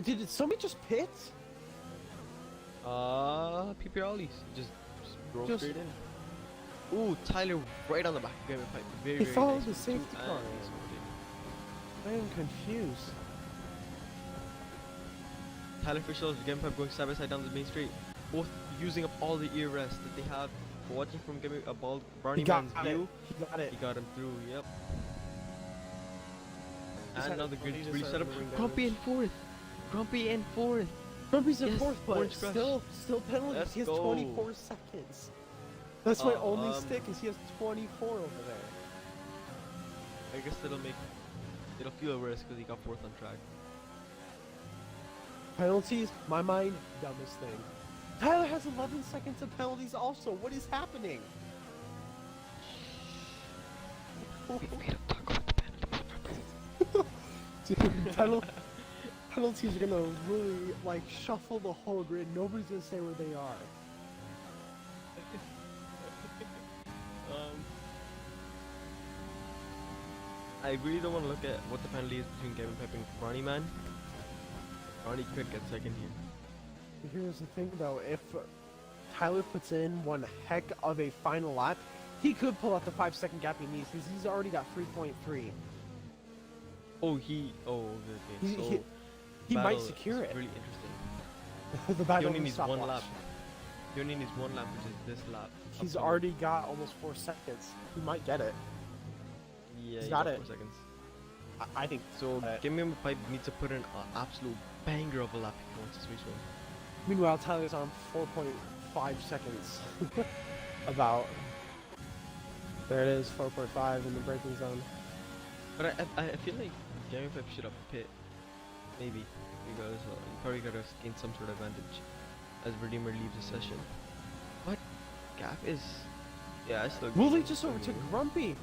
Did somebody just pit? PPR Ollies. Just roll Just- straight in. Ooh, Tyler right on the back of Gary Pipe. Very, He very followed nice the with safety two car. and he's holding. I am confused. Tyler Fischel, Gary Pipe going side by side down the main straight. Both using up all the ear rest that they have. For watching from Gary Brownie He got Man's it. view. He got it. He got him through, yep. Just And had now it the funny, grid's just really had set it up. ring Grumpy in damage. fourth. Grumpy in fourth. Grumpy's in Yes, fourth, but orange crush. still penalties. Let's He has go. 24 seconds. That's my only Um, stick. Is he has 24 over there. I guess it'll feel worse because he got fourth on track. Penalties, my mind, dumbest thing. Tyler has 11 seconds of penalties also. What is happening? Dude, penalties are gonna really like shuffle the whole grid. Nobody's gonna say where they are. I really don't want to look at what the penalty is between Kevin Pipe and Ronnie Man. Ronnie could get second here. Here's the thing though, if Tyler puts in one heck of a final lap, he could pull out the 5-second gap he needs because he's already got 3.3. Oh, okay. He- So He might battle secure is it. Really interesting. The He battle only of needs stopwatch. one lap. He only needs one lap, which is this lap. He's upcoming. already got almost 4 seconds. He might get it. Yeah, he's he got got it. 4 seconds. I think So Uh, Gimme Pipe needs to put in an absolute banger of a lap if he wants this race win. Meanwhile, Tyler's on 4.5 seconds. About. There it is, 4.5 in the braking zone. But I feel like Gimme Pipe should have pit. Maybe. Because he probably got to gain some sort of advantage as Redeemer leaves the session. What? Gap is... Yeah, I still... Wooly just overtook Grumpy!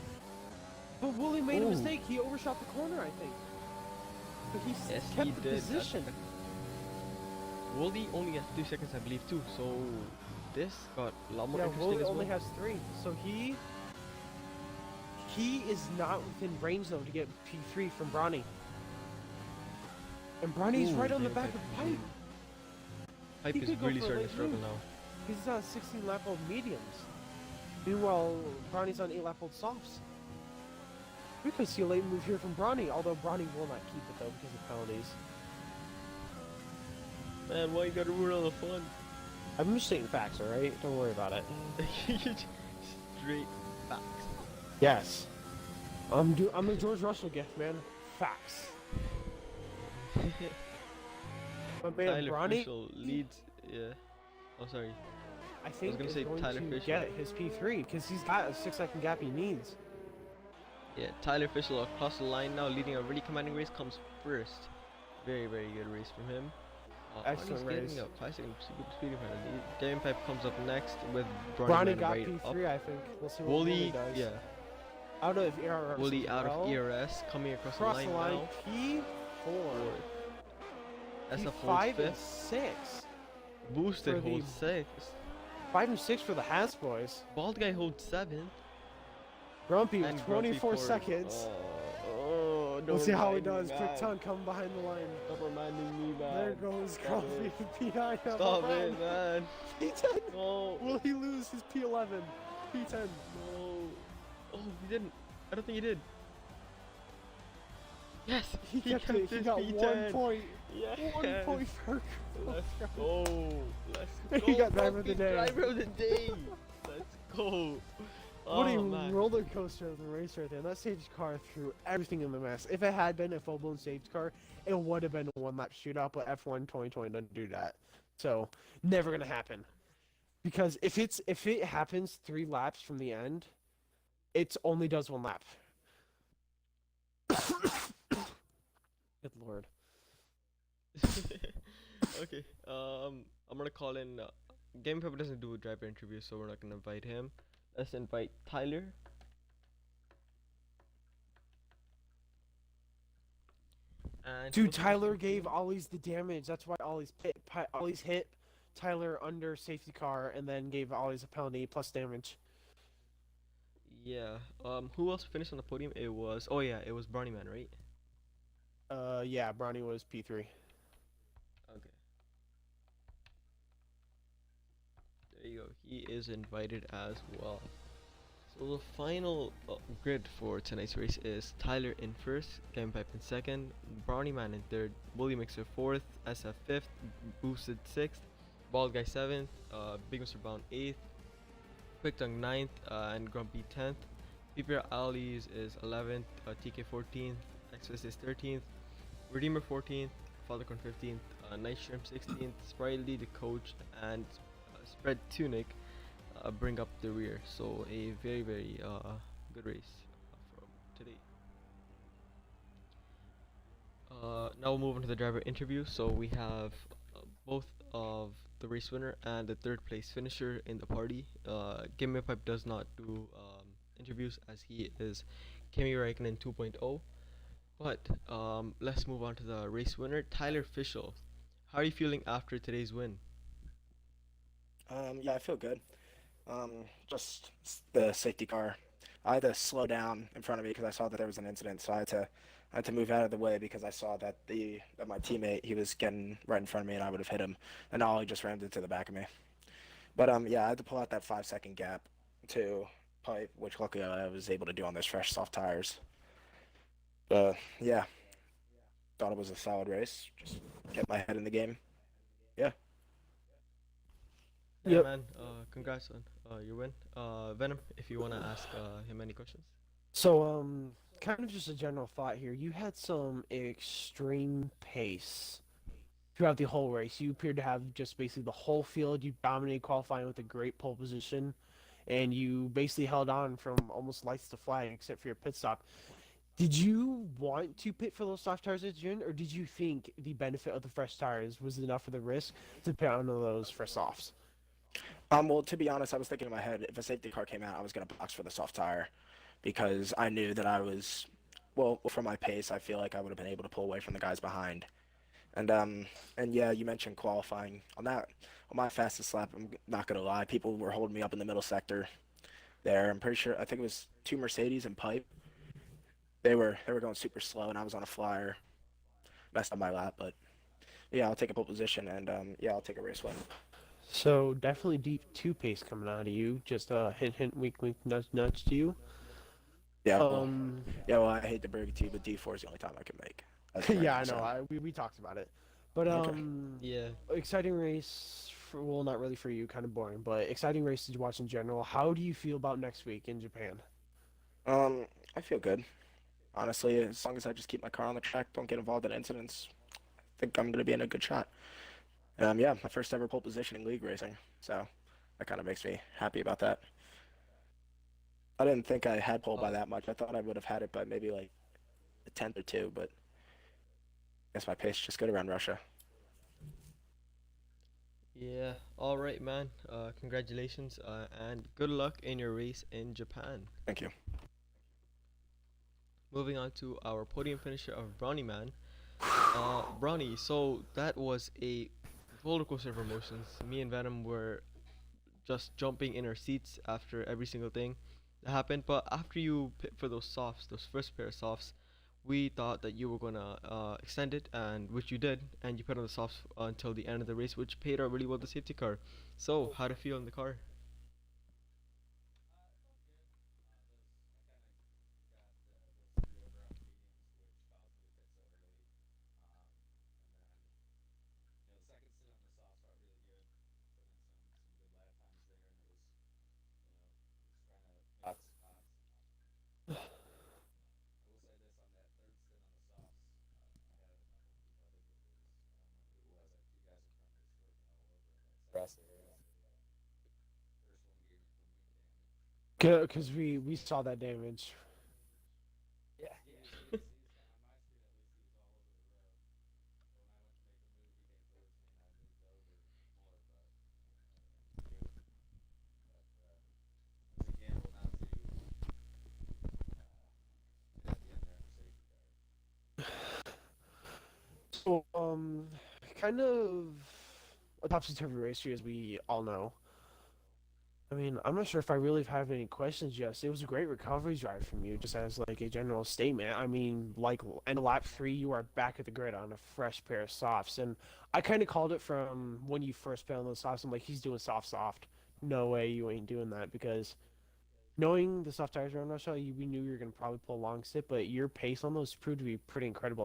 But Wooly made a Ooh. mistake. He overshot the corner, I think. But he Yes, kept he the did. position. Wooly only has 2 seconds, I believe, too. So this got a lot more Yeah, interesting Wooly as only well. has 3. So he is not within range though to get P3 from Bronny. And Bronny's Ooh, right on the Gimme back of Pipe. Pipe He is could go really for a starting late to struggle move. now. He's on 16 lap old mediums. Meanwhile, Bronny's on 8 lap old softs. We could see a late move here from Bronny, although Bronny will not keep it though because of penalties. Man, why you gotta ruin all the fun? I'm just stating facts, alright? Don't worry about it. Straight facts. Yes. I'm a George Russell gift, man. Facts. But man, Tyler Bronny, Fischel leads. Yeah. Oh, sorry. I think gonna is say going Tyler to Fischel. get his P3 because he's got a 6-second gap he needs. Yeah, Tyler Fischel across the line now, leading a really commanding race, comes first. Very, very good race from him. Excellent Ronnie's race. getting up 5 seconds speeding penalty. Game Pipe comes up next with Bronny Man got right P3, up. I think. We'll see what Wooly Wooly, does. yeah. Out of ERS. Wooly as out well. of ERS, coming across Cross the the line line. now. P4. SF holds P5 and 5th. 6. Boosted for the- holds 6th. 5 and 6 for the Has boys. Bald guy holds 7th. Grumpy with And Grumpy 24 fourth. seconds. Oh, We'll see how he don't does. remind me, Quick man. tongue coming behind the line. Stop reminding me, man. There goes Stop Grumpy behind him. Stop it, man. P10. No. Will he lose his P11? P10. No. Oh, he didn't. I don't think he did. Yes, He kept it. He his got P10. 1 point. Yes. 1 point for Let's go. Let's He go. got driver of the Grumpy, day. Driver of the day. Let's go. What a Oh, man. roller coaster of a race right there. That safety car threw everything in the mess. If it had been a full-blown safety car, it would have been a one-lap shootout, but F1 2020 doesn't do that. So, never gonna happen. Because if it happens 3 laps from the end, it only does 1 lap. Good lord. Okay. I'm gonna call in. Game Pepper doesn't do driver interviews, so we're not gonna invite him. Let's invite Tyler. And Dude, he'll finish Tyler his gave team. Ollie's the damage. That's why Ollie's hit Tyler under safety car and then gave Ollie's a penalty plus damage. Yeah. Who else finished on the podium? It was. Oh yeah, it was Brownie Man, right? Yeah, Bronny was P3. Okay. There you go. He is invited as well. So the final grid for tonight's race is Tyler in first, Game Pipe in second, Brownie Man in third, Bully Mixer fourth, SF fifth, Boosted sixth, Bald Guy seventh, Big Mr. Brown eighth, Quick Tongue ninth, and Grumpy 10th. PPR Allies is 11th, TK 14th, Xfist is 13th, Redeemer 14th, Falcon 15th, Night Shrimp 16th, Sprightly the coach, and Spread Tunic bring up the rear. So a very good race from today. Now we'll move on to the driver interview. So we have both of the race winner and the third place finisher in the party. Gimme Pipe does not do interviews as he is Kimi Räikkönen 2.0. But let's move on to the race winner, Tyler Fischel. How are you feeling after today's win? Yeah, I feel good. The safety car. I had to slow down in front of me because I saw that there was an incident, so I had to move out of the way because I saw that the that my teammate he was getting right in front of me and I would have hit him, and all he just rammed into the back of me. But yeah, I had to pull out that 5 second gap to pipe, which luckily I was able to do on those fresh soft tires. Yeah, thought it was a solid race. Just kept my head in the game. Yeah. Yeah, Yep. man. Congrats on your win. Venom, if you wanna ask him any questions. So, kind of just a general thought here. You had some extreme pace throughout the whole race. You appeared to have just basically the whole field. You dominated qualifying with a great pole position, and you basically held on from almost lights to flag, except for your pit stop. Did you want to pit for those soft tires at the end, or did you think the benefit of the fresh tires was enough for the risk to pit on those for softs? Well, to be honest, I was thinking in my head, if a safety car came out, I was gonna box for the soft tire because I knew that I was, well, for my pace, I feel like I would have been able to pull away from the guys behind. And um, and yeah, you mentioned qualifying on my fastest lap. I'm not gonna lie, people were holding me up in the middle sector there. I'm pretty sure, I think it was two Mercedes and Pipe. They were going super slow, and I was on a flyer, messed up my lap. But yeah, I'll take a pole position, and yeah, I'll take a race win. So definitely deep two pace coming out of you. Just hint hint wink wink nudge nudge to you. Yeah, well, Um, yeah, well, I hate to break it to you, but D4 is the only time I can make as a yeah, driver. I know. So We talked about it, but okay. Yeah. exciting race. For, well, not really for you, kind of boring, but exciting race to watch in general. How do you feel about next week in Japan? Um, I feel good. Honestly, as long as I just keep my car on the track, don't get involved in incidents, I think I'm gonna be in a good shot. Yeah, my first ever pole position in league racing, so that kind of makes me happy about that. I didn't think I had pole by Uh, that much. I thought I would have had it by maybe like a tenth or two, but I guess my pace is just good around Russia. yeah. All right, man. Congratulations. And good luck in your race in Japan. Thank you. Moving on to our podium finisher of Brownie Man. Brownie. So that was a roller coaster of emotions. Me and Venom were just jumping in our seats after every single thing that happened. But after you pit for those softs, those first pair of softs, we thought that you were gonna extend it, and which you did, and you put on the softs until the end of the race, which paid out really well the safety car. So how to feel in the car? Because we saw that damage. So, kind of a topsy-turvy race here, as we all know. I mean, I'm not sure if I really have any questions. Yes, it was a great recovery drive from you, just as like a general statement. I mean, like, end of lap 3, you are back at the grid on a fresh pair of softs, and I kind of called it from when you first put on those softs. I'm like, he's doing soft. No way you ain't doing that, because knowing the soft tires are on Russia, we knew you were gonna probably pull a long sit, but your pace on those proved to be pretty incredible.